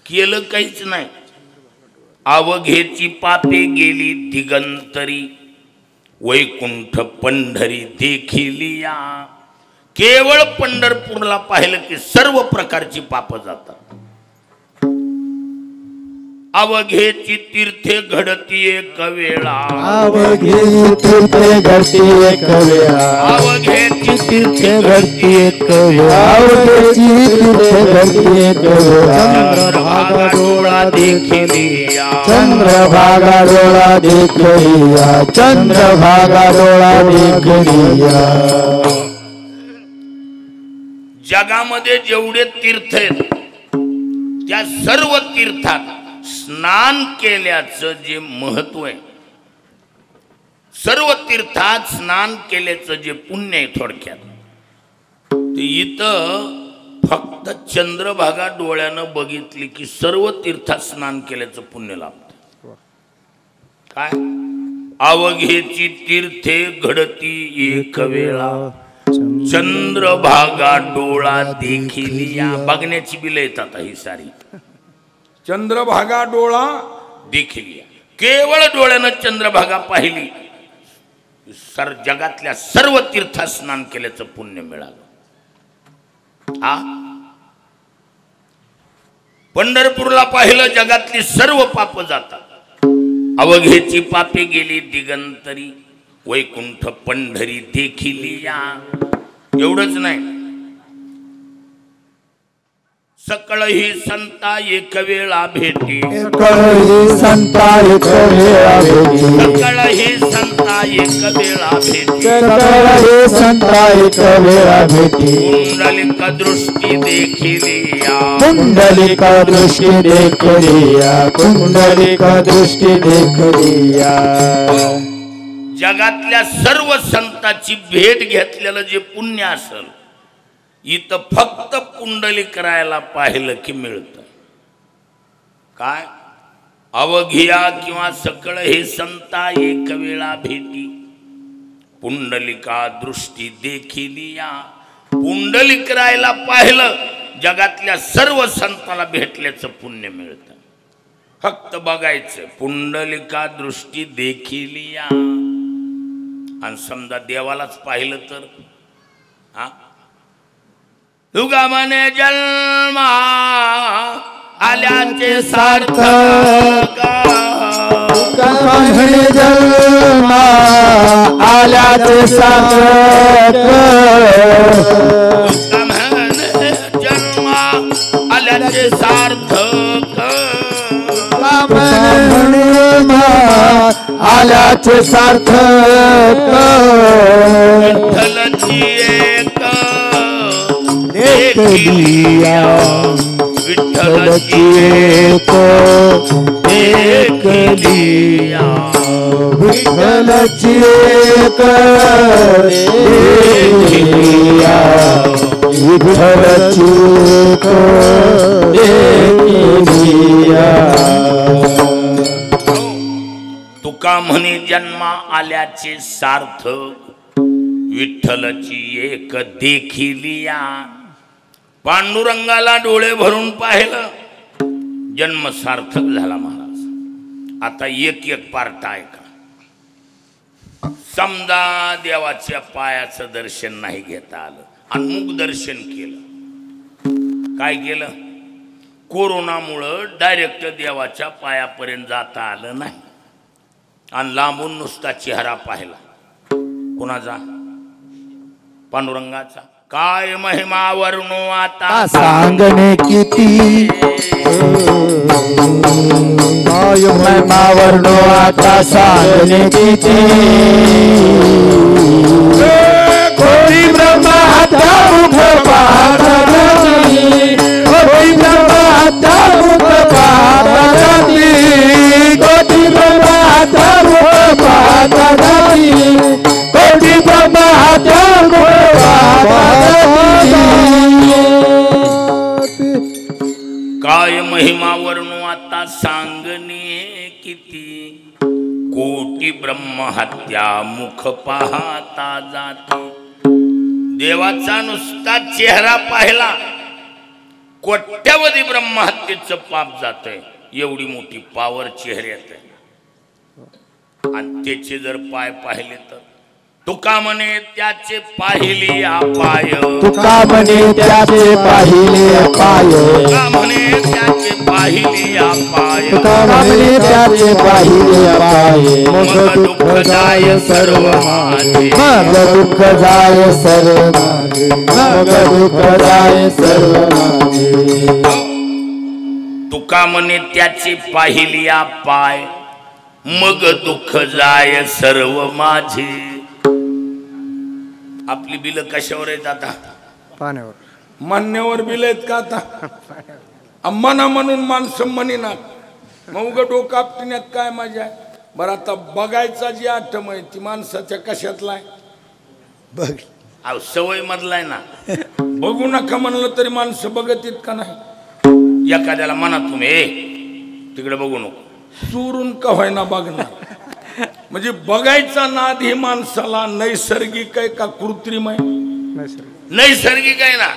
केलं काहीच नाही. अवघेची पापे गेली दिगंतरी, वैकुंठ पंढरी देखिलिया. केवळ पंढरपूरला पाहिलं की सर्व प्रकारची पाप जातात. अवघेची तीर्थे घडती एक वेळा, अवघेची तीर्थे घडती एक वेळा, अवघेची तीर्थे घडती एक वेळा, अवघेची तीर्थे घडती एक वेळा. चंद्रभागा डोळा देखिलिया, चंद्रभागा डोळा देखलिया, चंद्रभागा डोळा देखलिया. जगामध्ये जेवढे तीर्थ आहेत त्या सर्व तीर्थात स्नान केल्याचं जे महत्व आहे, सर्व तीर्थात स्नान केल्याचं जे पुण्य आहे, थोडक्यात ते इथं फक्त चंद्रभागा डोळ्यानं बघितली की सर्व तीर्थात स्नान केल्याचं पुण्य लाभतं. काय? अवघेची तीर्थे घडती एक वेळा, चंद्रभागा डोळा देखिलिया. बघण्याची बिलं येतात ही सारी. चंद्रभागा डोळा देखिलिया, केवळ डोळ्यानं चंद्रभागा पाहिली, जगातल्या सर्व तीर्थात स्नान केल्याचं पुण्य मिळालं. पंढरपूरला पाहिलं, जगातली सर्व पाप जातात. अवघेची पापे गेली दिगंतरी, वैकुंठ पंढरी देखिलिया. एवढंच नाही, सकळ ही संता एक वेळा भेटी, सकळ संता एक वेळा भेटी, सकळ ही संता एक वेळा भेटी, सकळ संता एक वेळा भेटी. कुंडलिक दृष्टी देखिलिया, कुंडलिक दृष्टी देखलिया, कुंडलिक दृष्टी देखलिया. जगातल्या सर्व संतांची भेट घेतलेलं जे पुण्य असेल, इथं फक्त पुंडलिक रायाला पाहिलं की मिळतं. काय? अवघिया किंवा सकळ हे संता एक वेळा भेटी, पुंडलिका दृष्टी देखिलिया. पुंडलिक रायाला पाहिलं, जगातल्या सर्व संतांना भेटल्याचं पुण्य मिळतं. फक्त बघायचं, पुंडलिका दृष्टी देखिलिया. आणि समजा देवालाच पाहिलं तर तुगा म्हणे जन्मा आल्याचे सार्थक, म्हणे जन्मा आल्याचे सार्थक, तुगा म्हणे जन्मा आल्याचे सार्थक, आल्याचे सार्थक. विठ्ठलची एक देखलिया, विठ्ठलची एक देखलिया, विठ्ठलची एक देखलिया, विठ्ठलची एक देखलिया. तुका म्हणे जन्मा आल्याचे सार्थक, विठ्ठलची एक देखिलिया. पांडुरंगाला डोळे भरून पाहिलं, जन्म सार्थक झाला महाराज. आता एक एक पार्ट ऐका. समजा देवाच्या पायाचं दर्शन नाही घेता आलं आणि मुख दर्शन केलं. काय केलं? कोरोनामुळं डायरेक्ट देवाच्या पायापर्यंत जाता आलं नाही आणि लांबून नुसता चेहरा पाहिला. कुणाचा? पांडुरंगाचा. काय महिमा वर्णो आता सांगणे किती, काय महिमा वर्णो आता सांगणे किती. कोणी ब्रह्माचा मुख पाहता, कोणी ब्रह्माचा मुख पाहता, काय महिमा वर्णू आता सांगणे किती, कोटी ब्रह्महत्या मुख पाहता जाती. देवाचा नुसता चेहरा पाहिला कोट्यावधी ब्रह्महत्येचं पाप जातंय. एवढी मोठी पावर चेहऱ्यात आहे. आणि त्याचे जर पाय पाहिले तर तुका म्हणे त्याचे पाहिली पाय, तुका म्हणे त्याचे पाहिले पाय, तुका म्हणे त्याचे पाहिली पाय, तुका म्हणे त्याचे पाहिले पाय. मग दुःख जाय सर्व माझे, मग दुःख जाय सर्व माझे, मग दुःख जाय सर्व माझे. तुका म्हणे त्याचे पाहिली पाय, मग दुःख जाय सर्व माझे. आपली बिल कशावर आहेत आता? पाण्यावर. म्हणण्यावर बिल आहेत का आता? मना म्हणून माणसं म्हणिनात. मग उघड डोकं आपटण्यात काय मजा आहे? बरं आता बघायचा जी आठम आहे ती माणसाच्या कशातला आहे? बघ अहो सवय मधलाय ना. बघू नका म्हणलं तरी माणसं बघत येत का नाही? एखाद्याला म्हणा तुम्ही ए तिकडे बघू नको, चोरून का व्हायना बघणार. म्हणजे बघायचा नाद ही माणसाला नैसर्गिक आहे का कृत्रिम आहे? नैसर्गिक आहे ना.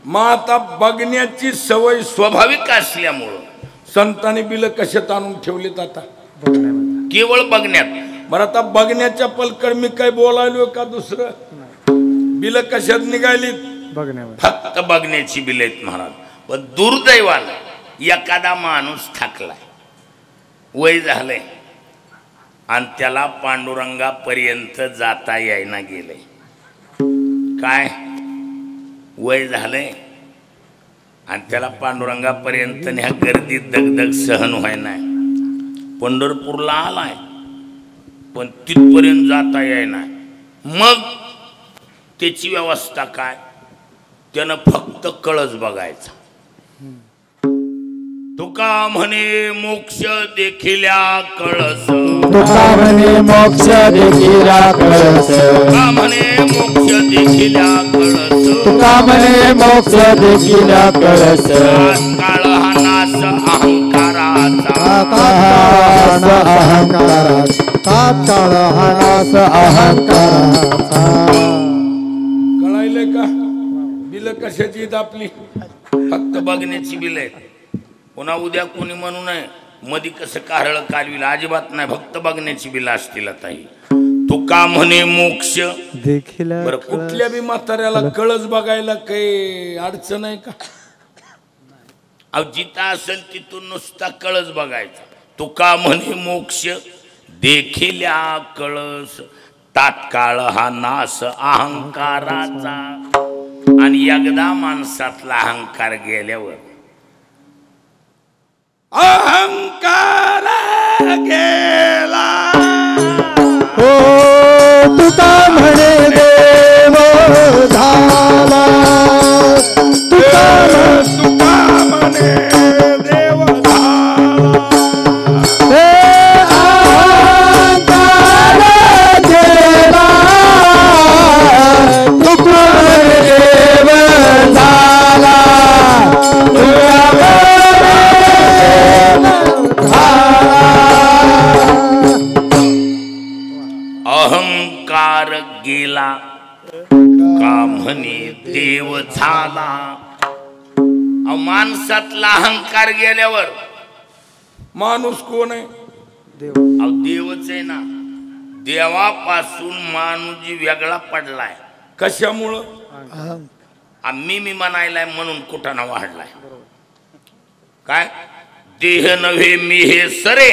मग आता बघण्याची सवय स्वाभाविक असल्यामुळं संतांनी बिल कशात आणून ठेवलीत आता? केवळ बघण्यात. बरं आता बघण्याच्या पलकड मी काय बोलायलो का दुसरं? बिल कशात निघाली? फक्त बघण्याची बिल आहेत महाराज. पण दुर्दैवानं एखादा माणूस थकलाय, वय झालंय आणि त्याला पांडुरंगापर्यंत जाता येईना गेलंय. काय वय झालंय आणि त्याला पांडुरंगापर्यंत ह्या गर्दीत दगदग सहन व्हायना. पंढरपूरला आलाय पण तिथपर्यंत जाता येईना. मग त्याची व्यवस्था काय? त्यानं फक्त कळस बघायचा. तुका म्हणे मोक्ष देखिल्या कळस, तुका म्हणे मोक्ष देखिल्या कळस, तुका म्हणे मोक्ष देखिल्या कळस, तुका म्हणे मोक्ष देखिल्या कळस. काळ हा नाश अहंकाराचा, तात्काळ हा नाश अहंकाराचा. कळायले का? बिल कशाची आहेत आपली? फक्त बघण्याची बिल आहे. पुन्हा उद्या कोणी म्हणू नये मधी कसं कारळ कालविल, अजिबात नाही. फक्त बघण्याची बिल असतील. आता ही तुका म्हणे मोक्ष देखिल्या. बरं कुठल्या बी म्हाताऱ्याला कळस बघायला काही अडचण आहे का? अहो जिथं असेल तिथून नुसता कळस बघायचा. तुका म्हणे मोक्ष देखिल्या कळस, तात्काळ हा नाश अहंकाराचा. आणि एकदा माणसातला अहंकार गेल्यावर अहंकार गेला. हो तुका म्हणे देव झाला, तुका म्हणे देव झाला. अहंकार गेला, तुका म्हणे देव झाला, तुका अहंकार गेला का म्हणे देव झाला. माणसातला अहंकार गेल्यावर माणूस कोण आहे? अहो देवच आहे ना. देवापासून माणूस जी वेगळा पडलाय. कशामुळं? मी म्हणायलाय म्हणून कुठाना वाढलाय. काय देह नव्हे मी हे सरे,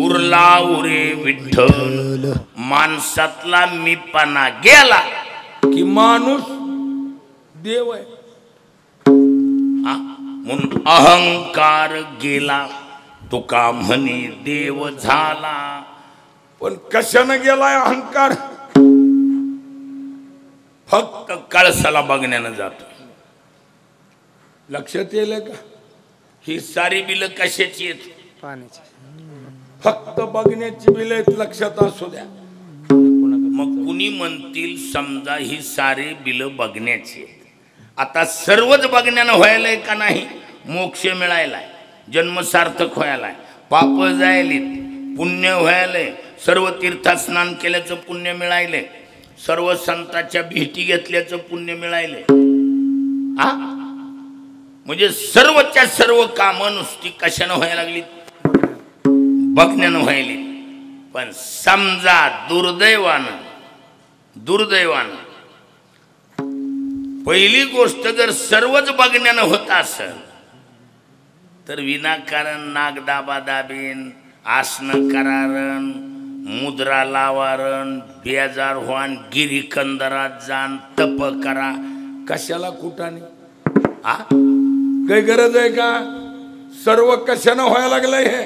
उरला उरे विठ्ठल. माणसातला मीपणा गेला की माणूस देव आहे. म्हणून अहंकार गेला तुका म्हणे देव झाला. पण कशानं गेलाय अहंकार? फक्त कळसाला बघण्यानं जातो. लक्षात येईल का? ही सारी बिल कशाची आहेत? पाण्याची. फक्त बघण्याची बिल आहेत. लक्षात असू द्या. मग कुणी म्हणतील समजा ही सारी बिल बघण्याची आहेत. आता सर्वच बघण्यानं व्हायलंय का नाही? मोक्ष मिळायलाय, जन्म सार्थक व्हायलाय, पाप जायलीत, पुण्य व्हायलंय, सर्व तीर्थात स्नान केल्याचं पुण्य मिळायलंय, सर्व संतांच्या भेटी घेतल्याचं पुण्य मिळायलंय. हा म्हणजे सर्वच्या सर्व कामं नुसती कशानं व्हायला लागली? बघण्यानं व्हायली. पण समजा दुर्दैवानं पहिली गोष्ट जर सर्वच बघण्यानं होत असेल तर विनाकारण नागदाबा दाबीन, आसनं करारण, मुद्रा लावारण, बेजार व्हान, गिरीकंदरात जाण, तप करा. कशाला कुठाने? आ काही गरज आहे का? सर्व कशानं व्हायला लागलंय? हे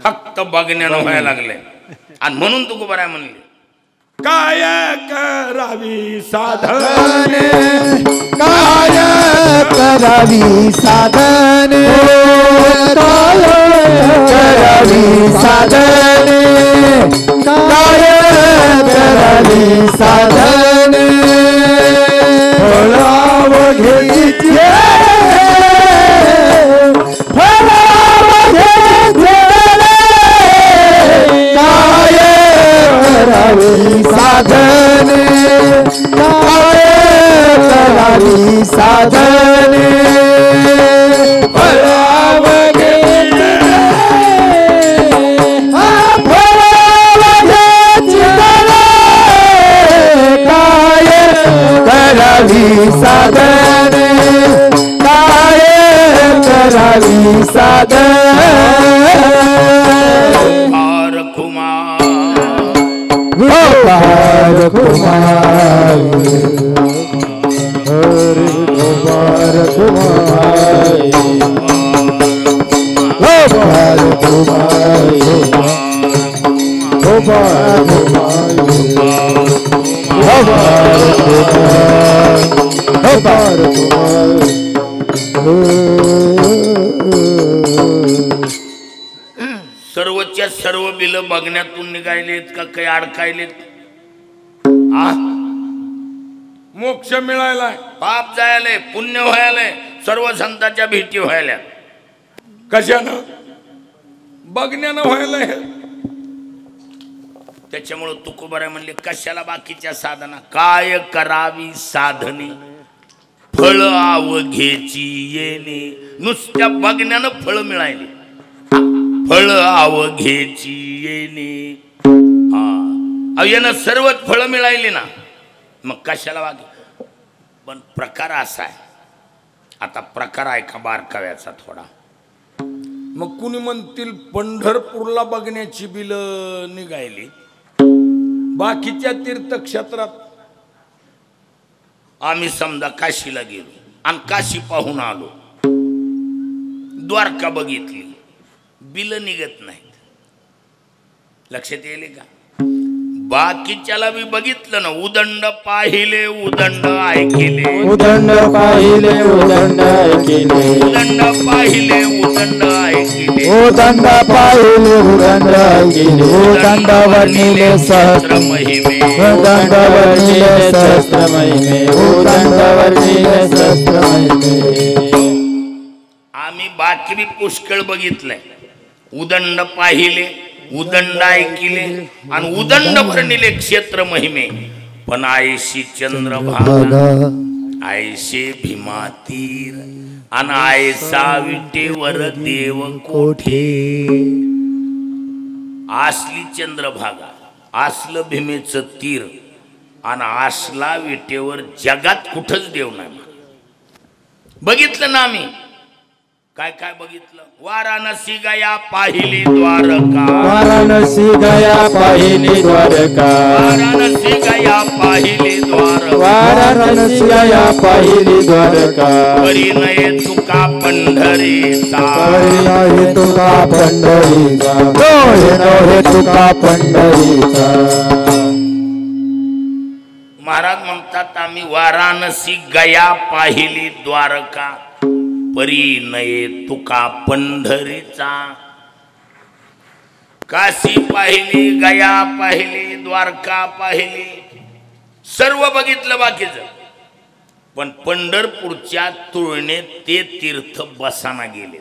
फक्त बघण्यानं व्हायला लागलंय. आणि म्हणून तू बरं म्हणले काय करावी साधने, काय करावी साधने, काय करावी साधने, काय करावी साधने, फळाव घ्यायचे, फळाव घ्यायचे, काय करावी साधने, काय करावी साधने, फळाव घ्यायचे, फळाव घ्यायचे, काय करावी साधने, काय करावी साधने. गोपाल कुमार, हरे गोपाल कुमार, गोपाल कुमार, गोपाल कुमार, गोपाल कुमार. सर्वच्या सर्व बिल बघण्यातून निघायलेत का काही अडकायलेत? मोक्ष मिळायलाय, पाप जायलंय, पुण्य व्हायलंय, सर्व संतांच्या भेटी व्हायल्या. कशानं? बघण्यानं व्हायलाय. त्याच्यामुळे तुकोबाराय म्हणले कशाला बाकीच्या साधना, काय करावी साधने, फळ आवघेची येणे. नुसत्या बघण्यानं फळ मिळायले, फळ आवघेची येणे. हा यानं सर्वच फळ मिळायली ना, मग कशाला वागे? पण प्रकार असा आहे, आता प्रकार आहे का बारकाव्याचा थोडा. मग कुणी म्हणतील पंढरपूरला बघण्याची बिल निघायली, बाकीच्या तीर्थक्षेत्रात. आम्ही समजा काशीला गेलो आणि काशी पाहून आलो, द्वारका बघितली, बिल निघत नाहीत. लक्षात येईल का? बाकीच्याला बी बघितलं ना, उदंड पाहिले उदंड ऐकिले, उदंड पाहिले उदंड ऐकिले, उदंड पाहिले उदंड ऐकिले, उदंड पाहिले उदंड ऐकिले, उदंड वर्णिले सहस्र महिमे, उदंड वर्णिले सहस्र महिमे, उदंड वर्णिले सहस्र महिमे. आम्ही बाकी बी पुष्कळ बघितलंय. उदंड पाहिले, उदंड ऐकिले आणि उदंड वर्णिले क्षेत्र महिमे. पण आयशी चंद्रभागा, आयशे भीमा तीर आणि आयसा विटेवर देव कोठे. असली चंद्रभागा, असलं भीमेचं तीर आणि असला विटेवर जगात कुठंच देव नाही. बघितलं ना आम्ही. काय काय बघितलं? वाराणसी गया पाहिली द्वारका, वाराणसी गया पाहिली द्वारका, वाराणसी गया पाहिली द्वारका, वाराणसी गया पाहिली द्वारका. परी नये तुका पंढरीचा, परी आहे तुका पंढरीचा, डोळे नव्हे तुका पंढरीचा. महाराज म्हणतात आम्ही वाराणसी गया पाहिली द्वारका, परी नये तुका पंढरीचा. काशी पाहिली, गया पाहिली, द्वारका पाहिली, सर्व बघितलं बाकीचं. पण पंढरपूरच्या तुळनेत ते तीर्थ बसाना गेले.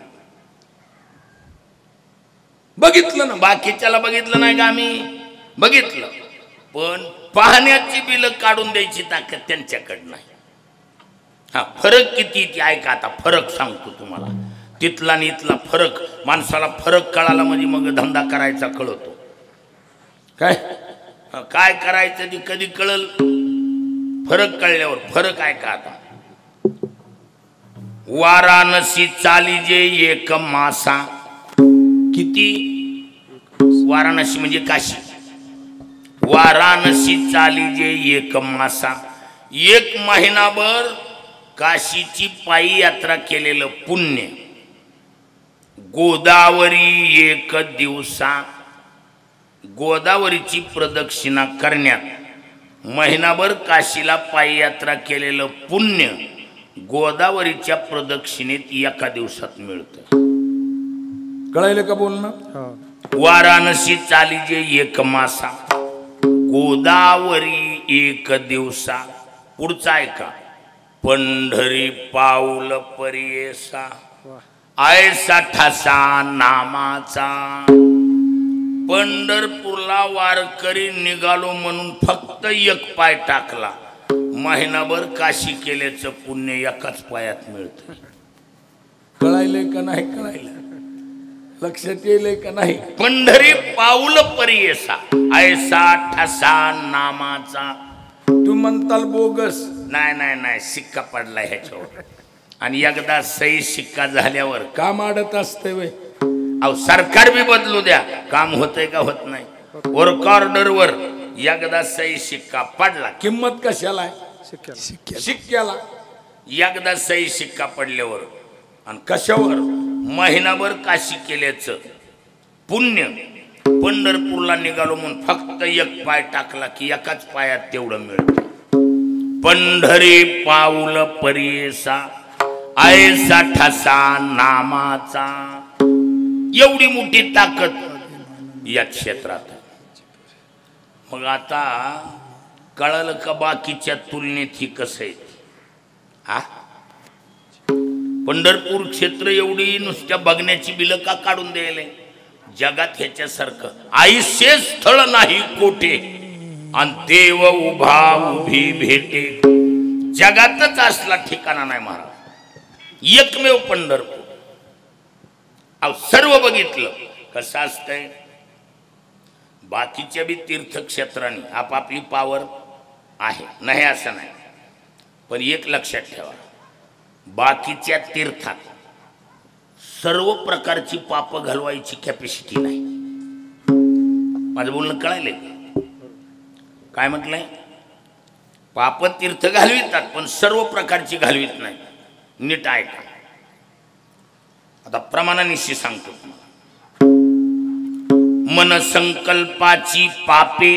बघितलं ना, बाकीच्याला बघितलं नाही का आम्ही? बघितलं, पण पाहण्याची बिलं काढून द्यायची ताकद त्यांच्याकडं नाही. हा फरक किती ते ऐका. आता फरक सांगतो तुम्हाला, तिथला आणि इथला फरक. माणसाला फरक कळाला म्हणजे मग धंदा करायचा कळतो. काय काय करायचं ती कधी कळल, फरक कळल्यावर. फरक ऐका आता. वाराणसी चाली जे एक मासा. किती? वाराणसी म्हणजे काशी. वाराणसी चाली जे एक मासा. एक महिनाभर काशीची पायी यात्रा केलेलं पुण्य. गोदावरी एक दिवसा. गोदावरीची प्रदक्षिणा करण्यात महिनाभर काशीला पायी यात्रा केलेलं पुण्य गोदावरीच्या प्रदक्षिणेत एका दिवसात मिळतं. कळायलं का बोलणं? वाराणसी चाली जे एक मासा. गोदावरी एक दिवसा. पुढचा आहे का? पंढरी पाऊल परियेसा. ऐसा ठसा नामाचा. पंढरपूरला वारकरी निघालो म्हणून फक्त एक पाय टाकला, महिनाभर काशी केल्याचं पुण्य एकाच पायात मिळतं. कळायलंय का नाही? कळायलं, लक्षात येईल का नाही? पंढरी पाऊल परियेसा. ऐसा ठसा नामाचा. तू म्हणताल बोगस. नाही नाही नाही, शिक्का पडला ह्याच्यावर. आणि एकदा सही शिक्का झाल्यावर काम आडत असते वे. अहो सरकार बी बदलू द्या, काम होतंय का होत नाही. वर्क ऑर्डरवर एकदा सही शिक्का पडला. किंमत कशाला आहे? शिक्क्याला. एकदा सही शिक्का पडल्यावर आणि कशावर? महिनाभर काशी केल्याचं पुण्य. पंढरपूरला निघालो म्हणून फक्त एक पाय टाकला की एकाच पायात तेवढं मिळतं. पंढरी पाऊल परियेसा. ऐसा ठसा नामाचा. एवढी मोठी ताकद या क्षेत्रात. मग आता कळलं का बाकीच्या तुलनेत ही कसं आहे? हा पंढरपूर क्षेत्र एवढी नुसत्या बघण्याची बिलं का काढून द्यायला? जगात ह्याच्यासारखं आयुष्य स्थळ नाही कोठे आणि देव उभा उभी भेटे. जगातच असला ठिकाणा नाही महाराज, एकमेव पंढरपूर. अहो सर्व बघितलं कसं असतंय. बाकीच्या बी तीर्थक्षेत्रांनी आपापली पावर आहे, नाही असं नाही. पण एक लक्षात ठेवा, बाकीच्या तीर्थात सर्व प्रकारची पाप घालवायची कॅपॅसिटी नाही. माझं बोलणं कळायलंय? काय म्हटलंय? पाप तीर्थ घालवितात पण सर्व प्रकारची घालवित नाही. नीट ऐका. आता प्रमाणानिशी सांगतो तुम्हाला. मन संकल्पाची पापे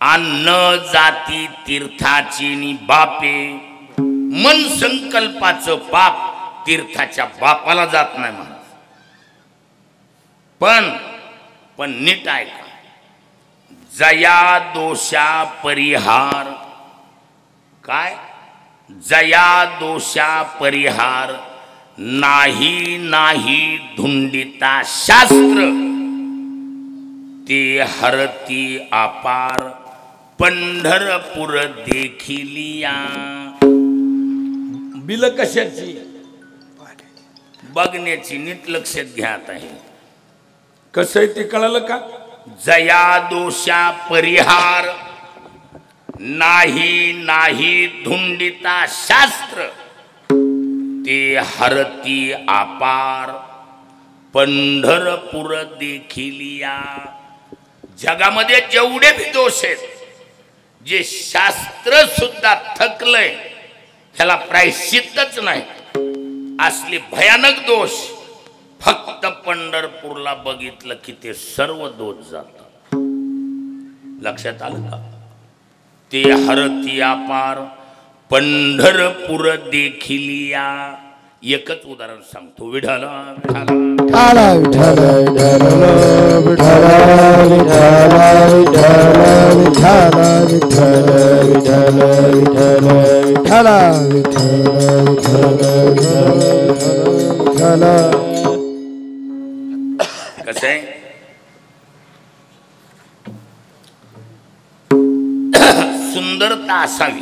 अन्न जाती तीर्थाची नि बापे. मन संकल्पाचं पाप तीर्थाच्या बापाला जात नाही म्हणा. पण नीट ऐका. जया दोषा परिहार. काय? जया दोषा परिहार. नाही नाही धुंडिता शास्त्र. ते हरती अपार. पंढरपूर देखिलिया. बिल कशाची? बघण्याची. नीट लक्षात घ्या. आता हे कसं आहे ते कळलं का? जया दोषा परिहार. नाही नाही धुंडिता शास्त्र. ते हरती अपार. पंढरपूर देखिलिया. जगामध्ये जेवढे भी दोष आहेत, जे शास्त्र सुद्धा थकलंय, त्याला प्रायश्चित्तच नाही, असले भयानक दोष फक्त पंढरपूरला बघितलं की ते सर्व दोष जातात. लक्षात आलं का? ते हरती अपार. पंढरपूर देखिलिया. एकच उदाहरण सांगतो. विठ्ठल विठ्ठल विठ्ठल विठ्ठल विठ्ठल विठ्ठल विठ्ठल विठ्ठल विठ्ठल विठ्ठल विठ्ठल विठ्ठल. कसं आहे, सुंदरता असावी.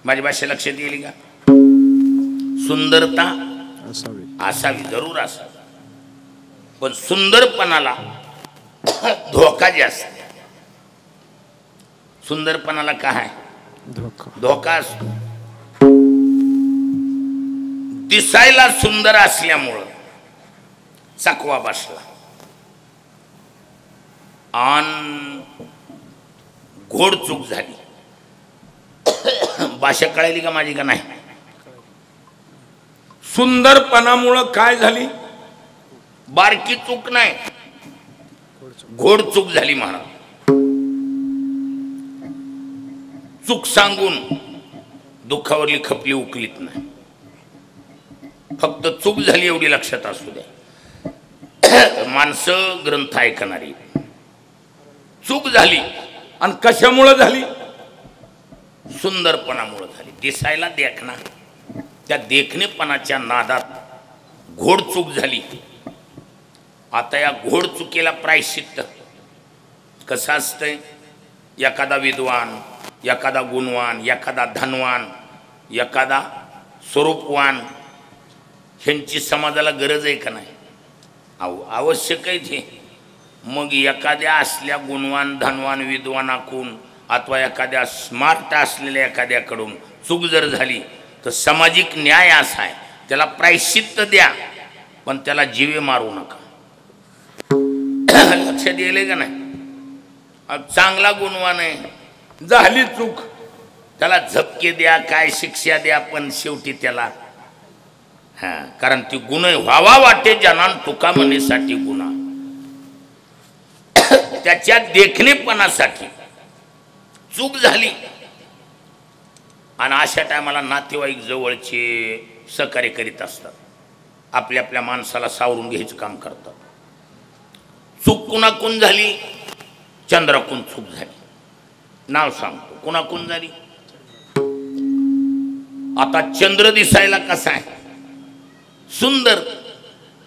माझी भाषा लक्षात येईल का? सुंदरता असावी, जरूर असावी, पण सुंदरपणाला धोका जास्त. सुंदरपणाला काय धोका असतो? दिसायला सुंदर असल्यामुळं चकवा बसला आणि घोड चूक झाली. भाषा कळाली का माझी का नाही? सुंदरपणामुळं काय झाली? बारकी चूक नाही, घोड चूक झाली महाराज. चूक सांगून दुःखावरली खपली उकलीत नाही, फक्त चूक झाली एवढी लक्षात असू द्या. माणसं ग्रंथ ऐकणारी. चूक झाली आणि कशामुळं झाली? सुंदरपणामुळे झाली. दिसायला देखणा, त्या देखणेपणाच्या नादात घोड चूक झाली. आता या घोड चुकीला प्रायश्चित्त कसं असतंय? एखादा विद्वान, एखादा गुणवान, एखादा धनवान, एखादा स्वरूपवान, ह्यांची समाजाला गरज आहे का नाही? आवश्यक आहे ते. मग एखाद्या असल्या गुणवान, धनवान, विद्वानाकडून अथवा एखाद्या स्मार्ट असलेल्या एखाद्याकडून चूक जर झाली तर सामाजिक न्याय असा आहे, त्याला प्रायश्चित्त द्या, पण त्याला जीवे मारू नका. लक्षात येईल का नाही? चांगला गुणवान आहे, झाली चूक, त्याला झपके द्या, काय शिक्षा द्या, पण शेवटी त्याला कारण ती गुण व्हावा वाटे जनान तुका म्हणेसाठी गुन्हा. त्याच्या देखणेपणासाठी चूक झाली. आणि अशा टायमाला नातेवाईक जवळचे सहकार्य करीत असतात, आपल्या आपल्या माणसाला सावरून घ्यायचं काम करतात. चूक कुणाकून झाली? चंद्राकून चूक झाली. नाव सांगतो कुणाकून झाली. आता चंद्र दिसायला कसा आहे? सुंदर.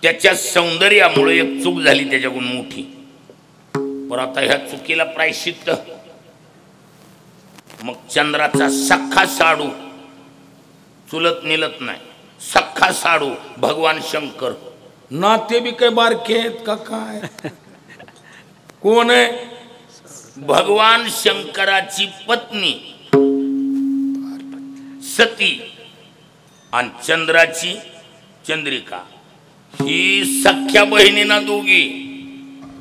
त्याच्या सौंदर्यामुळे एक चूक झाली त्याच्याकडून मोठी. पण आता ह्या चुकीला प्रायश्चित्त. मग चंद्राचा सख्खा साडू, चुलत निलत नाही, सख्खा साडू भगवान शंकर. नाते बी काय बारके आहेत का काय? कोण आहे? भगवान शंकराची पत्नी सती आणि चंद्राची चंद्रिका, ही सख्या बहिणींना दोघी.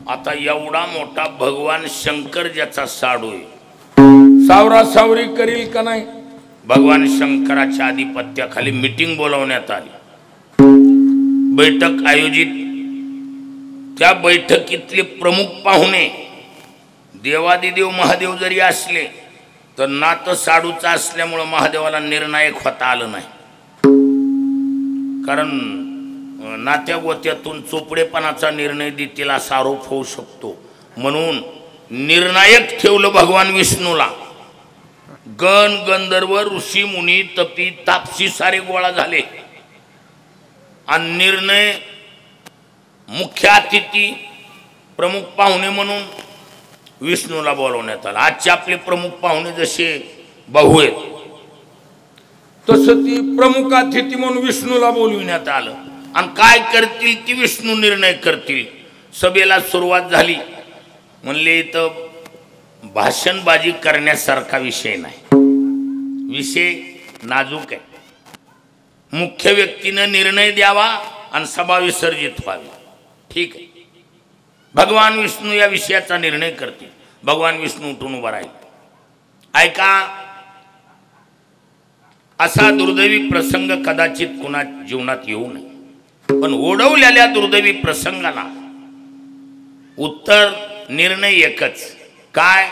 आता एवढा मोठा भगवान शंकर ज्याचा साडू आहे, सावरा सावरी करील का नाही? भगवान शंकराच्या आधिपत्याखाली मीटिंग बोलावण्यात आली, बैठक आयोजित. त्या बैठकीतले प्रमुख पाहुणे देवादिदेव महादेव जरी असले तर नातं साडूचं असल्यामुळं महादेवाला निर्णायक होता आलं नाही. कारण नात्या गोत्यातून चोपडेपणाचा निर्णय देतील असा आरोप होऊ शकतो, म्हणून निर्णायक ठेवलं भगवान विष्णूला. गण गंधर्व ऋषी मुनी तपी तापसी सारे गोळा झाले आणि निर्णय मुख्य अतिथी प्रमुख पाहुणे म्हणून विष्णूला बोलवण्यात आला. आजचे आपले प्रमुख पाहुणे जसे भाऊ आहेत तसं ती प्रमुख अतिथी म्हणून विष्णूला बोलविण्यात आलं. आणि काय करतील ती विष्णू निर्णय करतील. सभेला सुरुवात झाली. म्हणले इथं भाषणबाजी करण्यासारखा विषय नाही, विषय नाजूक आहे. मुख्य व्यक्तीनं निर्णय द्यावा आणि सभा विसर्जित व्हावी. ठीक आहे, भगवान विष्णू या विषयाचा निर्णय करतील. भगवान विष्णू उठून उभा राहील. ऐका, असा दुर्दैवी प्रसंग कदाचित कुणा जीवनात येऊ नये, पण ओढवलेल्या दुर्दैवी प्रसंगाला उत्तर निर्णय एकच. काय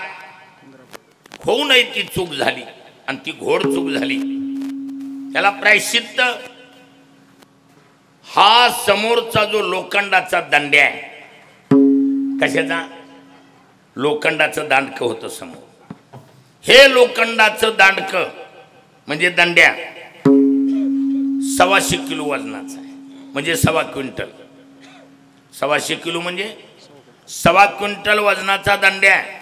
होऊ नये ती चूक झाली आणि ती घोड चूक झाली. त्याला प्रायश्चित्त हा समोरचा जो लोखंडाचा दांड्या आहे, कशाचा? लोखंडाचं दांडकं होतं समोर. हे लोखंडाचं दांडकं म्हणजे दांड्या 125 किलो वजनाचा आहे, म्हणजे 1.25 क्विंटल. 125 किलो म्हणजे 1.25 क्विंटल वजनाचा दांड्या आहे.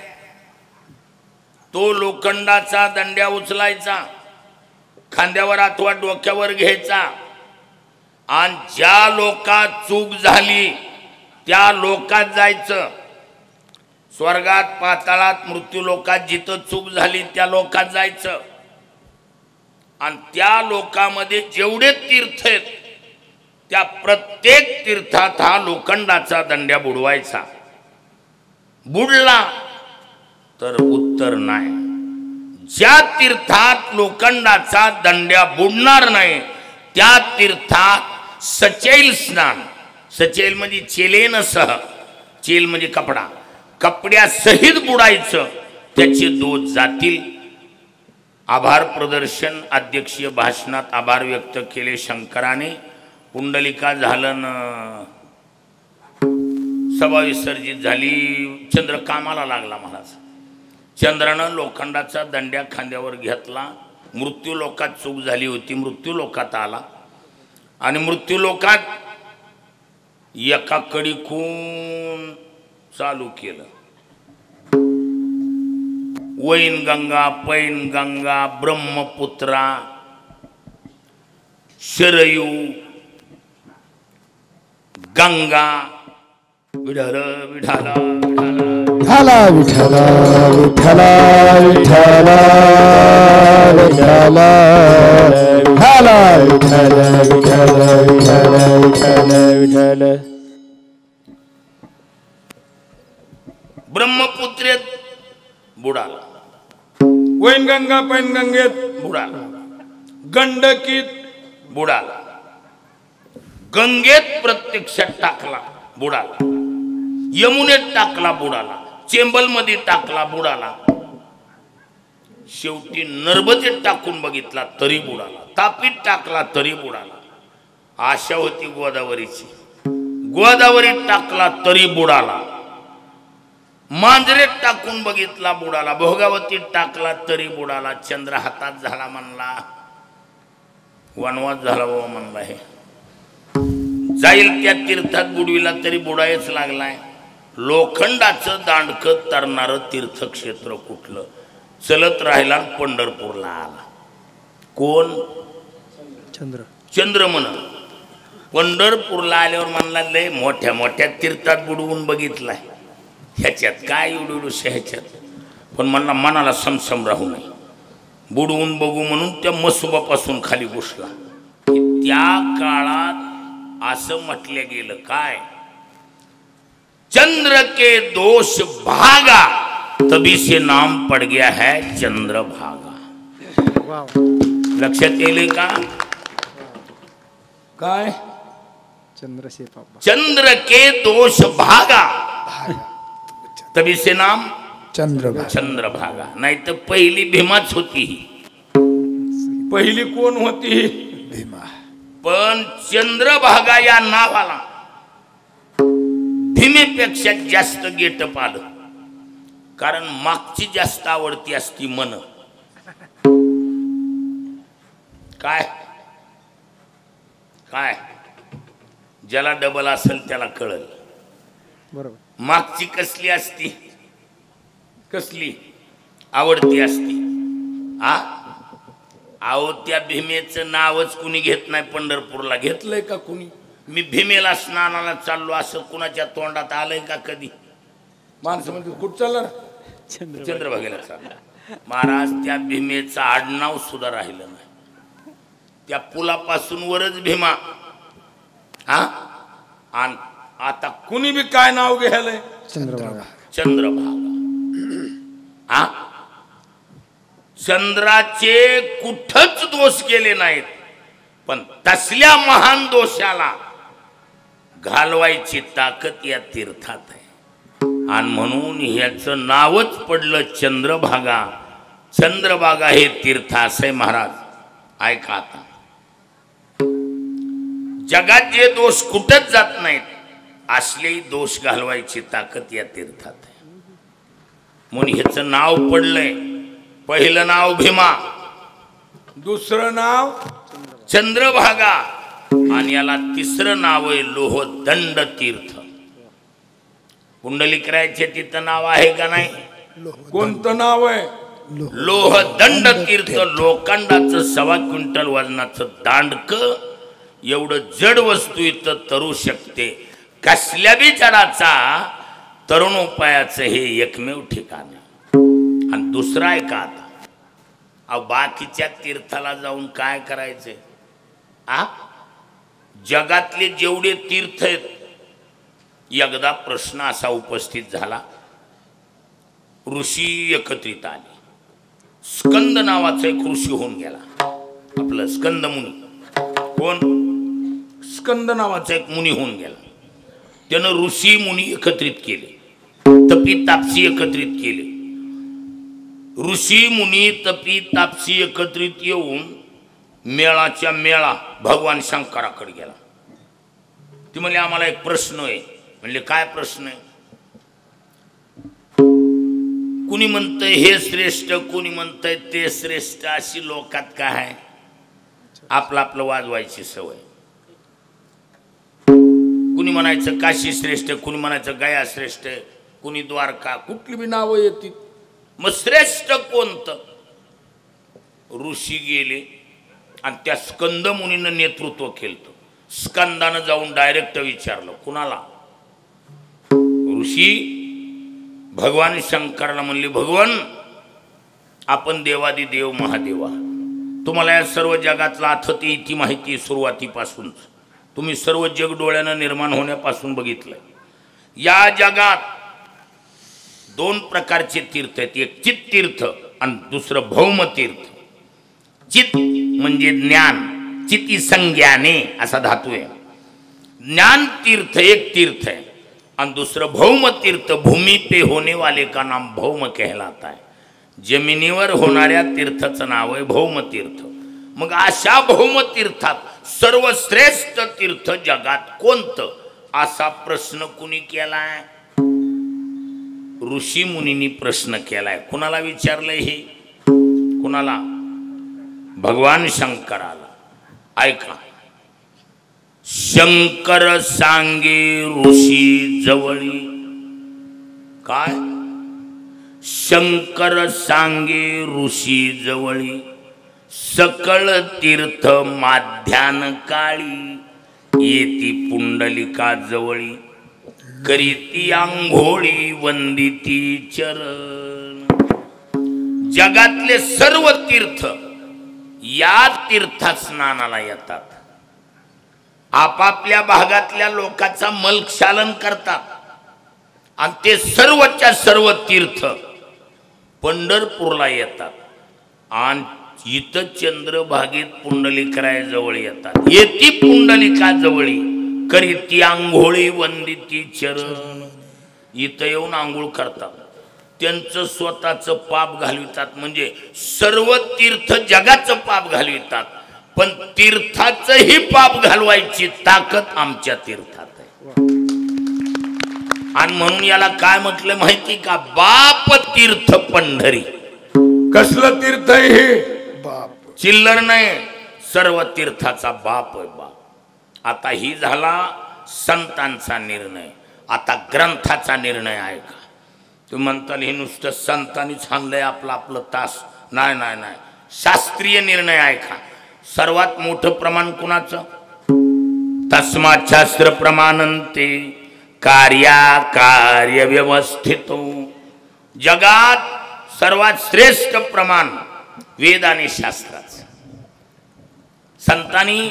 तो लोखंडाचा दांड्या उचलायचा, खांद्यावर अथवा डोक्यावर घ्यायचा, आणि ज्या लोकात चूक झाली त्या लोकात जायचं. स्वर्गात, पाताळात, मृत्यू लोकात जिथं चूक झाली त्या लोकात जायचं, आणि त्या लोकामध्ये जेवढे तीर्थ आहेत त्या प्रत्येक तीर्थात हा लोखंडाचा दंड्या बुडवायचा. बुडला तर उत्तर नाही. ज्या तीर्थात लोखंडाचा दंड्या बुडणार नाही त्या तीर्थात सचैल स्नान, सचैल म्हणजे चेलेनसह, चेल म्हणजे कपडा, कपड्यासहित बुडायचं, त्याचे दोष जातील. आभार प्रदर्शन अध्यक्षीय भाषणात आभार व्यक्त केले शंकराने. कुंडलिका झालं न सभा विसर्जित झाली. चंद्र कामाला लागला महाराज. चंद्रानं लोखंडाचा दंड्या खांद्यावर घेतला. मृत्यू लोकात चूक झाली होती, मृत्यू लोकात आला, आणि मृत्यू लोकात एका कडीकून चालू केलं. वैन गंगा, पैन गंगा, ब्रह्मपुत्रा, शरयू, गंगा, विठ्ठल विठ्ठल विठ्ठला विठ्ठला विठ्ठला विठ्ठला विठ्ठला विठ्ठला विठ्ठला विठ्ठला विठ्ठला विठ्ठला. ब्रह्मपुत्रेत बुडाला, वैनगंगा पैनगंगेत बुडाला, गंडकीत बुडाला, गंगेत प्रत्यक्षात टाकला, बुडाला, यमुनेत टाकला, बुडाला, चेंबलमध्ये टाकला, बुडाला, शेवटी नर्मदेत टाकून बघितला तरी बुडाला, तापीत टाकला तरी बुडाला. आशा होती गोदावरीची, गोदावरीत टाकला तरी बुडाला, मांजरेत टाकून बघितला बुडाला, भोगावतीत टाकला तरी बुडाला. चंद्र हातात झाला म्हणला, वनवास झाला बाबा म्हणला, हे जाईल त्या तीर्थात बुडविला तरी बुडायच लागलाय. लोखंडाचं दांडकं तरणारं तीर्थक्षेत्र कुठलं? चलत राहिला पंढरपूरला आला. कोण? चंद्र. चंद्र म्हण. पंढरपूरला आल्यावर म्हणला लय मोठ्या मोठ्या तीर्थात बुडवून बघितलाय, ह्याच्यात काय एवढं ह्याच्यात, पण म्हणला मनाला समसम राहू नये, बुडवून बघू म्हणून त्या मसुबापासून खाली घुसला. त्या काळात असं म्हटलं गेलं काय? चंद्र के दोष भागा तभी से नाम पड़ गया है चंद्रभागा. लक्षात येईल का? काय? चंद्र के दोष भागा तभी से नाम चंद्रभागा. नाही तर पहिली भीमाच होती. पहिली कोण होती? भीमा. पण चंद्रभागा या नावाला भीमेपेक्षा जास्त गेटप आलं, कारण मागची जास्त आवडती असती मन. काय काय ज्याला डबल असेल त्याला कळल. बरोबर. मागची कसली असती? कसली आवडती असती? अहो त्या भीमेचं नावच कुणी घेत नाही. पंढरपूरला घेतलंय का कुणी? मी भीमेला स्नानाला चाललो असं कुणाच्या तोंडात आलंय का कधी? माणसं म्हणजे कुठं चाललं? चंद्रभागेला चाललं. महाराज त्या भीमेचं आडनाव सुद्धा राहिलं नाही. त्या पुलापासून वरच भीमा. आणि आता कुणी बी काय नाव घ्यायलंय? चंद्रभागा. चंद्रभागा. चंद्राचे कुठंच दोष केले नाहीत, पण तसल्या महान दोषाला घालवायची ताकद या तीर्थात आहे. आणि म्हणून ह्याचं नावच पडलं चंद्रभागा. चंद्रभागा हे तीर्थ असे महाराज. ऐका आता, जगात जे दोष कुठंच जात नाहीत असलेही दोष घालवायची ताकद या तीर्थात आहे. म्हणून ह्याचं नाव पडलंय. पहिलं नाव भीमा, दुसरं नाव चंद्रभागा आणि याला तिसरं नाव आहे लोहदंड तीर्थ. पुंडलिकरायचे तिथं नाव आहे का नाही? कोणतं नाव आहे? लोहदंड तीर्थ. लोखंडाचं 1.25 क्विंटल वजनाचं दांडक एवढं जड वस्तू इथं तरू शकते. कसल्या बी जडाचा तरुणोपायाचं हे एकमेव ठिकाण आहे. आणि दुसरं आहे का आता बाकीच्या तीर्थाला जाऊन काय करायचंय? जगातले जेवढे तीर्थ आहेत, एकदा प्रश्न असा उपस्थित झाला. ऋषी एकत्रित आले. स्कंद नावाचा एक ऋषी होऊन गेला. आपलं स्कंद मुनी. कोण? स्कंद नावाचा एक मुनी होऊन गेला. त्यानं ऋषी मुनी एकत्रित केले, तपी तापसी एकत्रित केले. ऋषी मुनी तपी तापसी एकत्रित येऊन मेळाच्या मेळा भगवान शंकराकडे गेला. ती म्हणले आम्हाला एक प्रश्न आहे. म्हणले काय प्रश्न आहे? कुणी म्हणतंय हे श्रेष्ठ, कुणी म्हणतंय ते श्रेष्ठ. अशी लोकात काय आहे? आपलं आपलं वाजवायची सवय. कुणी म्हणायचं काशी श्रेष्ठ, कुणी म्हणायचं गया श्रेष्ठ, कुणी द्वारका, कुठली बी नावं येतील. मग श्रेष्ठ कोणतं? ऋषी गेले आणि त्या स्कंद मुनीनं नेतृत्व केलं. स्कंदानं जाऊन डायरेक्ट विचारलं. कुणाला? ऋषी भगवान शंकराला म्हणले भगवान आपण देवादी देव महादेवा, तुम्हाला या सर्व जगातला अथती इति माहिती सुरुवातीपासून. तुम्ही सर्व जग डोळ्यानं निर्माण होण्यापासून बघितलंय. या जगात 2 प्रकारचे तीर्थ आहेत. एक चित तीर्थ आणि दुसरं भौम तीर्थ. चित म्हणजे ज्ञान, चिती संज्ञाने असा धातू आहे. ज्ञान तीर्थ एक तीर्थ है और दूसरा भौम तीर्थ, भूमि पे होने वाले का नाम भौम कहलाता है. जमिनीवर होणाऱ्या तीर्थाचं नाव आहे भौम तीर्थ. मग अशा भौम तीर्थात सर्वश्रेष्ठ तीर्थ जगात कोणतं असा प्रश्न कुणी केलाय? ऋषी मुनींनी प्रश्न केलाय. कुणाला विचारलंय हे? कुणाला? भगवान शंकराला. ऐका, शंकर सांगे ऋषी जवळी. काय? शंकर सांगे ऋषी जवळी, सकळ तीर्थ माध्यान काळी, येती पुंडलिका जवळी, करीती आंघोळी वंदिती चरण. जगातले सर्व तीर्थ या तीर्थात स्नानाला येतात. आपापल्या भागातल्या लोकांचा मलक्षालन करतात आणि ते सर्वच्या सर्व तीर्थ पंढरपूरला येतात आणि इथं चंद्रभागेत पुंडलिकराय जवळ येतात. येती पुंडलिका जवळी, करीती आंघोळी वंदिती चरण. इथं येऊन आंघोळ करतात, त्यांचं स्वतःचं पाप घालवितात. म्हणजे सर्व तीर्थ जगाचं पाप घालवितात, पण तीर्थाचंही पाप घालवायची ताकद आमच्या तीर्थात आहे. आणि म्हणून याला काय म्हटलं माहिती का? बाप तीर्थ पंढरी. कसलं तीर्थ आहे हे? बाप. चिल्लर नाही, सर्व तीर्थाचा बाप आहे बाप. आता ही झाला संतांचा निर्णय. आता ग्रंथाचा निर्णय आहे का? तुम्ही म्हणताल हे नुसतं संतांनीच आणलंय आपलं आपलं तास. नाही नाही नाही, शास्त्रीय निर्णय आहे का? सर्वात मोठं प्रमाण कुणाचं? तस्मात् शास्त्र प्रमाणंते कार्या कार्य व्यवस्थित. जगात सर्वात श्रेष्ठ प्रमाण वेद आणि शास्त्राचं. संतांनी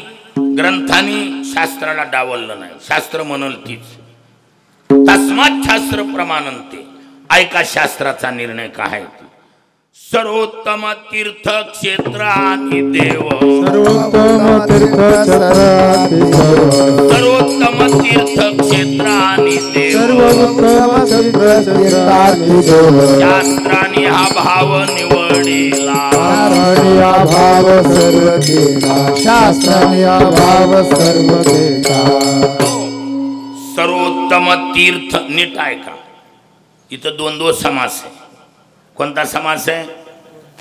ग्रंथांनी शास्त्राला डावललं नाही. शास्त्र म्हणल तीच. तस्मात् शास्त्र प्रमाणंते. ऐका शास्त्राचा निर्णय काय आहे? सर्वोत्तम तीर्थ क्षेत्र आणि देव, सर्वोत्तम तीर्थ क्षेत्राति देव, सर्वोत्तम तीर्थ क्षेत्र आणि देव, सर्वोत्तम तीर्थ क्षेत्राति देव, शास्त्राने हा भाव निवडिला, शास्त्राने अभाव सर्व देता शास्त्राने अभाव सर्व देता सर्वोत्तम तीर्थ नीट आहे का इथं द्वंद्व समास आहे कोणता समास आहे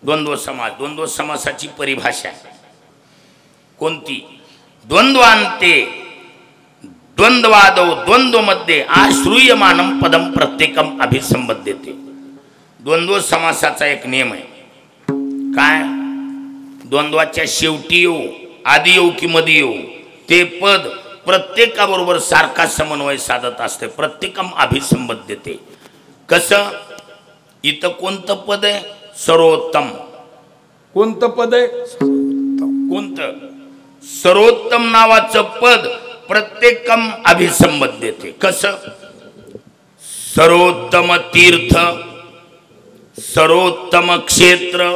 द्वंद्व समास द्वंद्व समासाची परिभाषा आहे कोणती द्वंद्वांते द्वंद्वादौ द्वंद्व मध्ये आश्रूयमानं पदम प्रत्येकम अभिसंबद्धते द्वंद्व समासाचा एक नियम आहे काय द्वंद्वाच्या शेवटी येऊ आधी येऊ की मध्ये येऊ ते पद प्रत्येकाबरोबर सारखा समन्वय साधत असते प्रत्येकम अभिसंबद्धते कसं इथं कोणतं पद आहे सर्वोत्तम कोणतं पद आहे कोणतं सर्वोत्तम नावाचं पद प्रत्येकम अभिसंबद्धते कसं सर्वोत्तम तीर्थ सर्वोत्तम क्षेत्र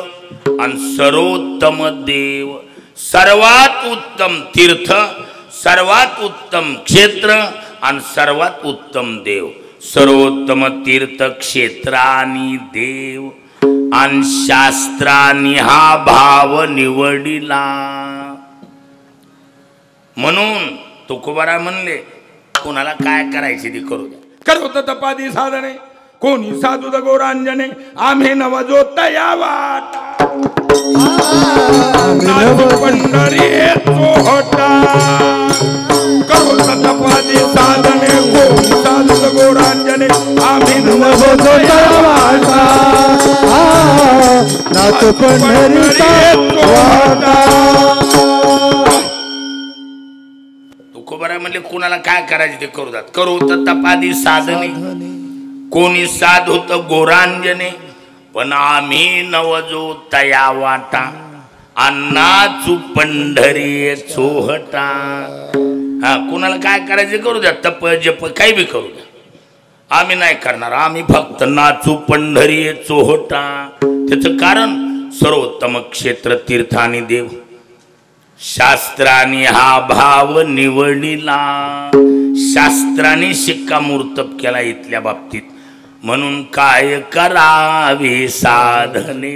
आणि सर्वोत्तम देव सर्वात उत्तम तीर्थ सर्वात उत्तम क्षेत्र आणि सर्वात उत्तम देव सर्वोत्तम तीर्थ क्षेत्रानी देव आणि शास्त्रानी हा भाव निवडिला म्हणून तुकोबारा म्हणले कोणाला काय करायचे ते करू द्या करत तपादी साधने कोणी साधू गौरांजने आम्ही नवजो तयावाट पंढरी चोहटा करत तपादी साधने कोणी साधू गौरांजने आम्ही नवजो तयावाटा नाथ पंढरीचा वाटा तुकोबारा म्हणले कोणाला काय करायचे ते करू द्या करू तर तपादी साधने कोणी साध होत गोरांजने पण आम्ही नवजो तया वाटा अन्नाचू पंढरी चोहटा हा कोणाला काय करायचे करू द्या तप जप काही बी करू द्या आम्ही नाही करणार आम्ही फक्त नाचू पंढरी चोहटा त्याचं कारण सर्वोत्तम क्षेत्र तीर्थ आणि देव शास्त्राने हा भाव निवडिला शास्त्राने शिक्कामोर्तब केला इथल्या बाबतीत म्हणून काय करावे साधने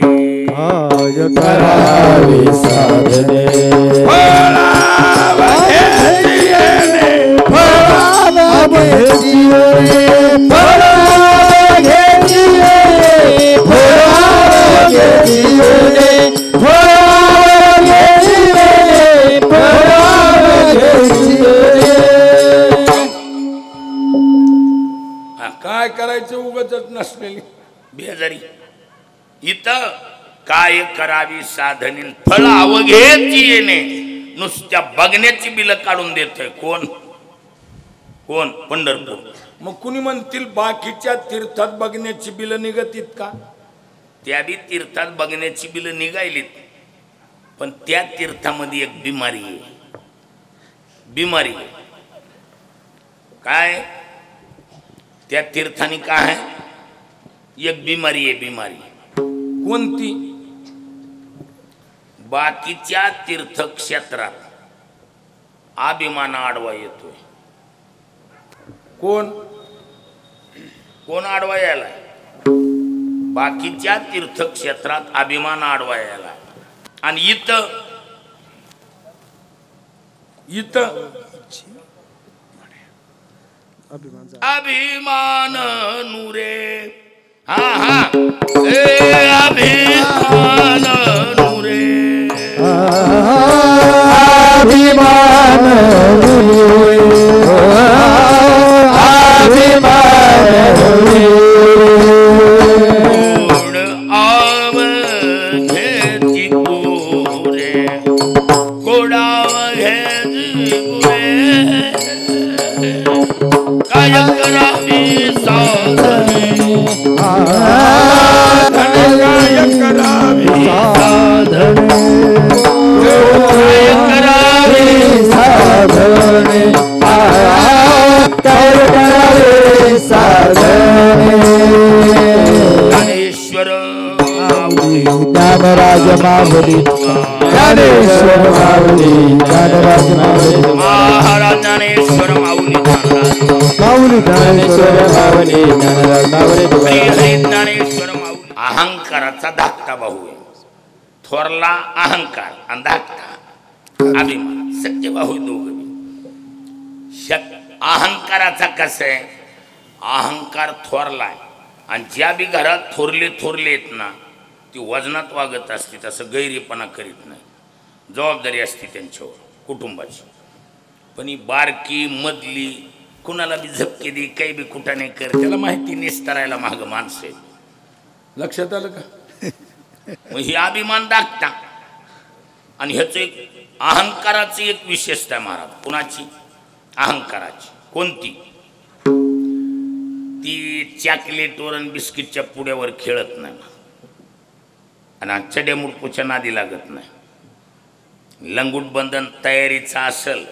काय करावे साधने फळावे जीवने फळावे जीवने फळावे जीवने फळावे जीवने फळावे जीवने फळावे जीवने काय करायचं उगाच नसलेली बेजारी इथं काय करावी साधने फळ अवघेची येणे नुसत्या बघण्याची बिलं काढून देतोय कोण कोण पंढरपूर मग कुणी म्हणतील बाकीच्या तीर्थात बघण्याची बिलं निघतीत का त्या बी तीर्थात बघण्याची बिलं निघायलीत पण त्या तीर्थामध्ये एक बिमारी आहे बिमारी काय त्या तीर्थानी काय आहे एक बिमारी आहे बिमारी कोणती बाकीच्या तीर्थक्षेत्रात अभिमान आडवा येतोय कोण कोण आडवा यायला बाकीच्या तीर्थक्षेत्रात अभिमान आडवा यायला आणि इथं इथं अभिमान नूरे हा हा ए अभिमान नूरे अभिमान गोड आव घेती गोरे गोडाव घेती गोरे काय करावी साधने काय करावी साधने काय करावी साधने काय करावे साधने ज्ञानेश्वर ज्ञानराज माऊली ज्ञानेश्वर माऊली ज्ञानराज माऊली महाराज ज्ञानेश्वर माऊली माऊली ज्ञानेश्वर माऊली ज्ञानराज माऊली श्री हरी ज्ञानेश्वर माऊली अहंकाराचा धाकटा भाऊ आहे थोरला अहंकार आणि धाकटा अभिमान, सत्य भाऊ दोघं. अहंकाराचा कसं आहे, अहंकार थोरलाय आणि ज्या बी घरात थोरले आहेत ना ती वजनात वागत असते, तसं गैरीपणा करीत नाही. जबाबदारी असते त्यांच्यावर कुटुंबाची. पण ही बारकी मधली कुणाला बी झपके दे, काही बी कुठं नाही कर, त्याला माहिती निस्तरायला मागं माणसं आहे. लक्षात आलं का? मग ही अभिमान दाखता. आणि ह्याचं एक अहंकाराची एक विशेषता आहे महाराज. कुणाची? अहंकाराची. कोणती? ती चॉकलेटवर आणि बिस्किटच्या पुड्यावर खेळत नाही आणि चड्या मुडपूच्या नादी लागत नाही. लंगूट बंधन तयारीचा असेल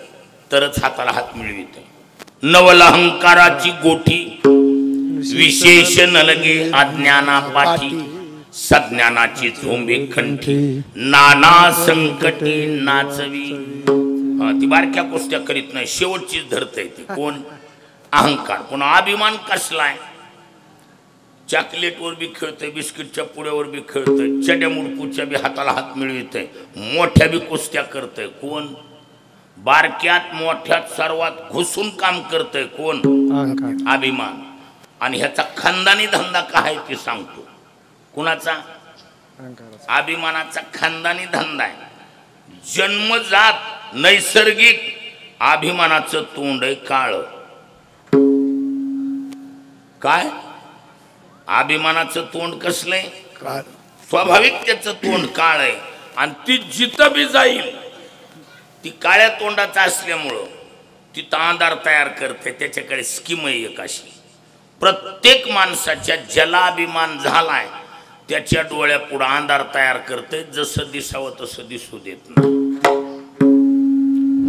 तरच हाताला हात मिळवित. नवल अहंकाराची गोठी विशेषण लगे अज्ञाना पाठी, सज्ञानाची झोंबे कंठी नाना संकटी नाचवी. ती बारक्या गोष्टी करीत नाही, शेवटचीच धरता येते. कोण? अहंकार. पुन्हा अभिमान कसलाय? चॉकलेटवर बी खेळतंय, बिस्किटच्या पुड्यावर बी खेळतंय, चड्या मुडपूच्या बी हाताला हात मिळवितंय, मोठ्या बी कुस्त्या करतंय. कोण? बारक्यात मोठ्यात सर्वात घुसून काम करतंय. कोण? अभिमान. आणि ह्याचा खानदानी धंदा काय ते सांगतो. कुणाचा? अभिमानाचा खानदानी धंदा आहे. जन्मजात नैसर्गिक अभिमानाचं तोंड आहे काळ. काय? अभिमानाचं तोंड कसलंय? स्वाभाविक त्याचं तोंड काळ आहे. आणि ती जिथं बी जाईल ती काळ्या तोंडाचा असल्यामुळं तिथं अंधार तयार करते. त्याच्याकडे स्कीम आहे एक अशी. प्रत्येक माणसाच्या ज्याला अभिमान झालाय त्याच्या डोळ्यापुढं अंधार तयार करते. जसं दिसावं तसं दिसू देत नाही.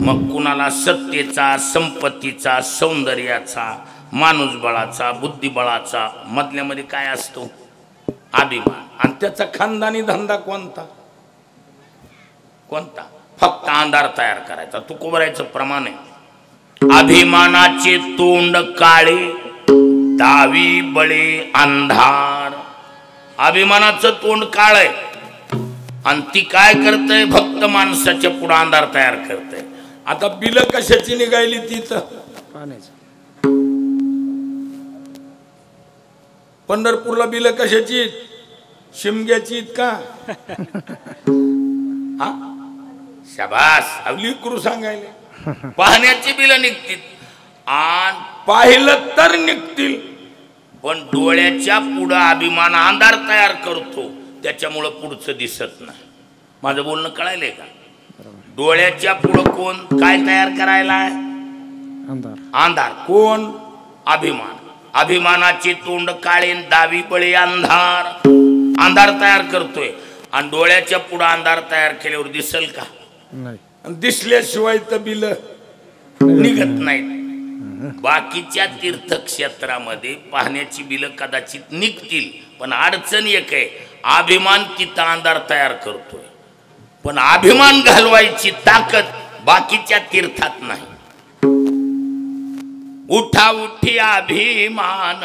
मग कुणाला सत्तेचा, संपत्तीचा, सौंदर्याचा, माणूसबळाचा, बुद्धिबळाचा, मधल्यामध्ये काय असतो? अभिमान. आणि त्याचा खानदानी धंदा कोणता? कोणता? फक्त अंधार तयार करायचा. तुकोबरायचं प्रमाण आहे. अभिमानाचे तोंड काळे दावी बळे अंधार. अभिमानाचं तोंड काळ आहे आणि ती काय करतंय? फक्त माणसाच्या पुढे अंधार तयार करतंय. आता बिल कशाची निघाली? तिथं पंढरपूरला बिल कशाची? शिमग्याची का? हा शाबास. अवली करू सांगायला. पाहण्याची बिल निघतील आणि पाहिलं तर निघतील. पण डोळ्याच्या पुढं अभिमान अंधार तयार करतो, त्याच्यामुळं पुढचं दिसत नाही. माझं बोलणं कळायलंय का? डोळ्याच्या पुढं कोण काय तयार करायला? अंधार. कोण? अभिमान. अभिमानाचे तोंड काळे दावी बळे अंधार. अंधार तयार करतोय आणि डोळ्याच्या पुढं अंधार तयार केल्यावर दिसल का? दिसल्याशिवाय तर बिल निघत नाहीत. बाकीच्या तीर्थक्षेत्रामध्ये पाहण्याची बिलं कदाचित निघतील, पण अडचण एक आहे, अभिमान तिथं अंधार तयार करतोय. पण अभिमान घालवायची ताकद बाकीच्या तीर्थात नाही. उठा उठी अभिमान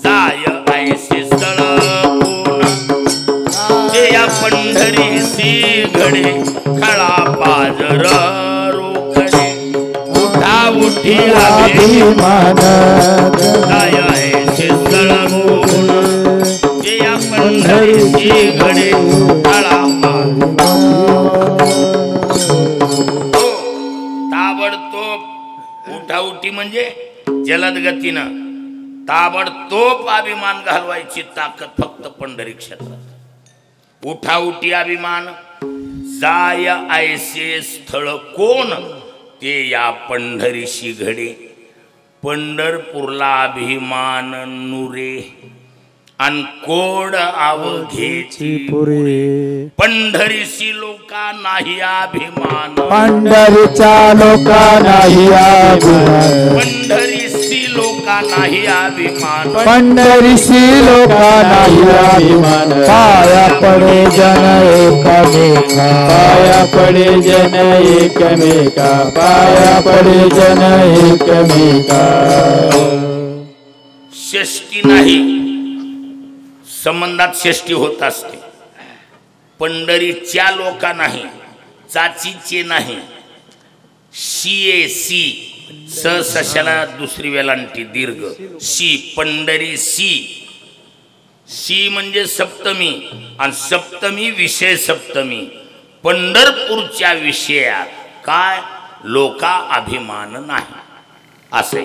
जाय ऐसे स्थळ कोण, ते या पंढरीसी घडे खळा पाजर रोकडे. उठा उठी अभिमान जाय ऐसे स्थळ कोण, ते या पंढरीसी घडे खळा ताबडतोब. उठाउठी म्हणजे जलद गतीनं ताबडतोब अभिमान घालवायची ताकद फक्त पंढरी क्षेत्रात. उठाउठी अभिमान जाय ऐसे स्थळ कोण, ते या पंढरीशी घडे. पंढरपूरला अभिमान नुरे अन कोड अवघेची पुरे. पंढरीशी लोका नाही अभिमान, पंढरीच्या लोका नाही अभिमान, पंढरीशी लोका नाही अभिमान, पंढरीशी लोका नाही अभिमान. पाया पडे जन एकमेका, पाया पडे जन एकमेका, पाया पडे जन एकमेका. षष्टी नाही, संबंधात षष्टी होत असते, पंढरीच्या लोका नाही, चाचीचे नाही. सी स सशाला दुसरी वेलांटी दीर्घ सी पंढरी सी म्हणजे सप्तमी आणि सप्तमी विषय सप्तमी. पंढरपूरच्या विषयात काय लोका अभिमान नाही असे.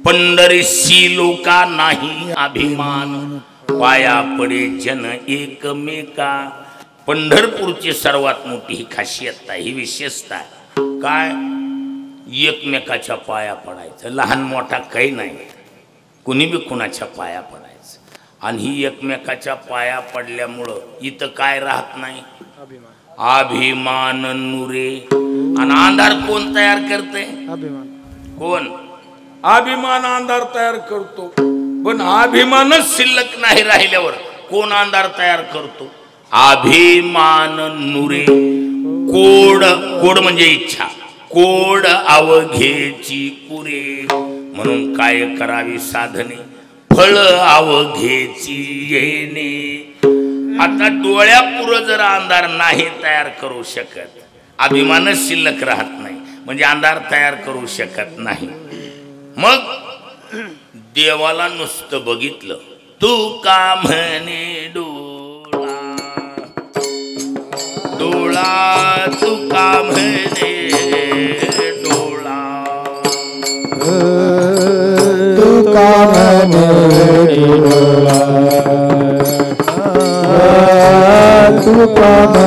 पंढरीसी लोका नाही अभिमान, पाया पडे जन एकमेका. पंढरपूरची सर्वात मोठी ही खासियत आहे, ही विशेषता आहे. काय एकमेकाच्या पाया पडायचं, लहान मोठा काही नाही, कुणी बी कुणाच्या पाया पडायचं. आणि ही एकमेकाच्या पाया पडल्यामुळं इथं काय राहत नाही, अभिमान नुरे. आणि अंधार कोण तयार करते? कोण? अभिमान अंधार तयार करतो. पण अभिमानच शिल्लक नाही राहिल्यावर कोण अंधार तयार करतो? अभिमान नुरे. कोड कोड म्हणजे इच्छा, कोड अवघेची पुरे. म्हणून काय करावी साधने, फळ अवघेची येणे. आता डोळ्यापुरं जर अंधार नाही तयार करू शकत, अभिमानच शिल्लक राहत नाही, म्हणजे अंधार तयार करू शकत नाही. मग देवाला नुसतं बघितलं, तू का म्हणे डोळा डोळा, तू का म्हणे डोळा, तू का म्हणे डोळा, तू का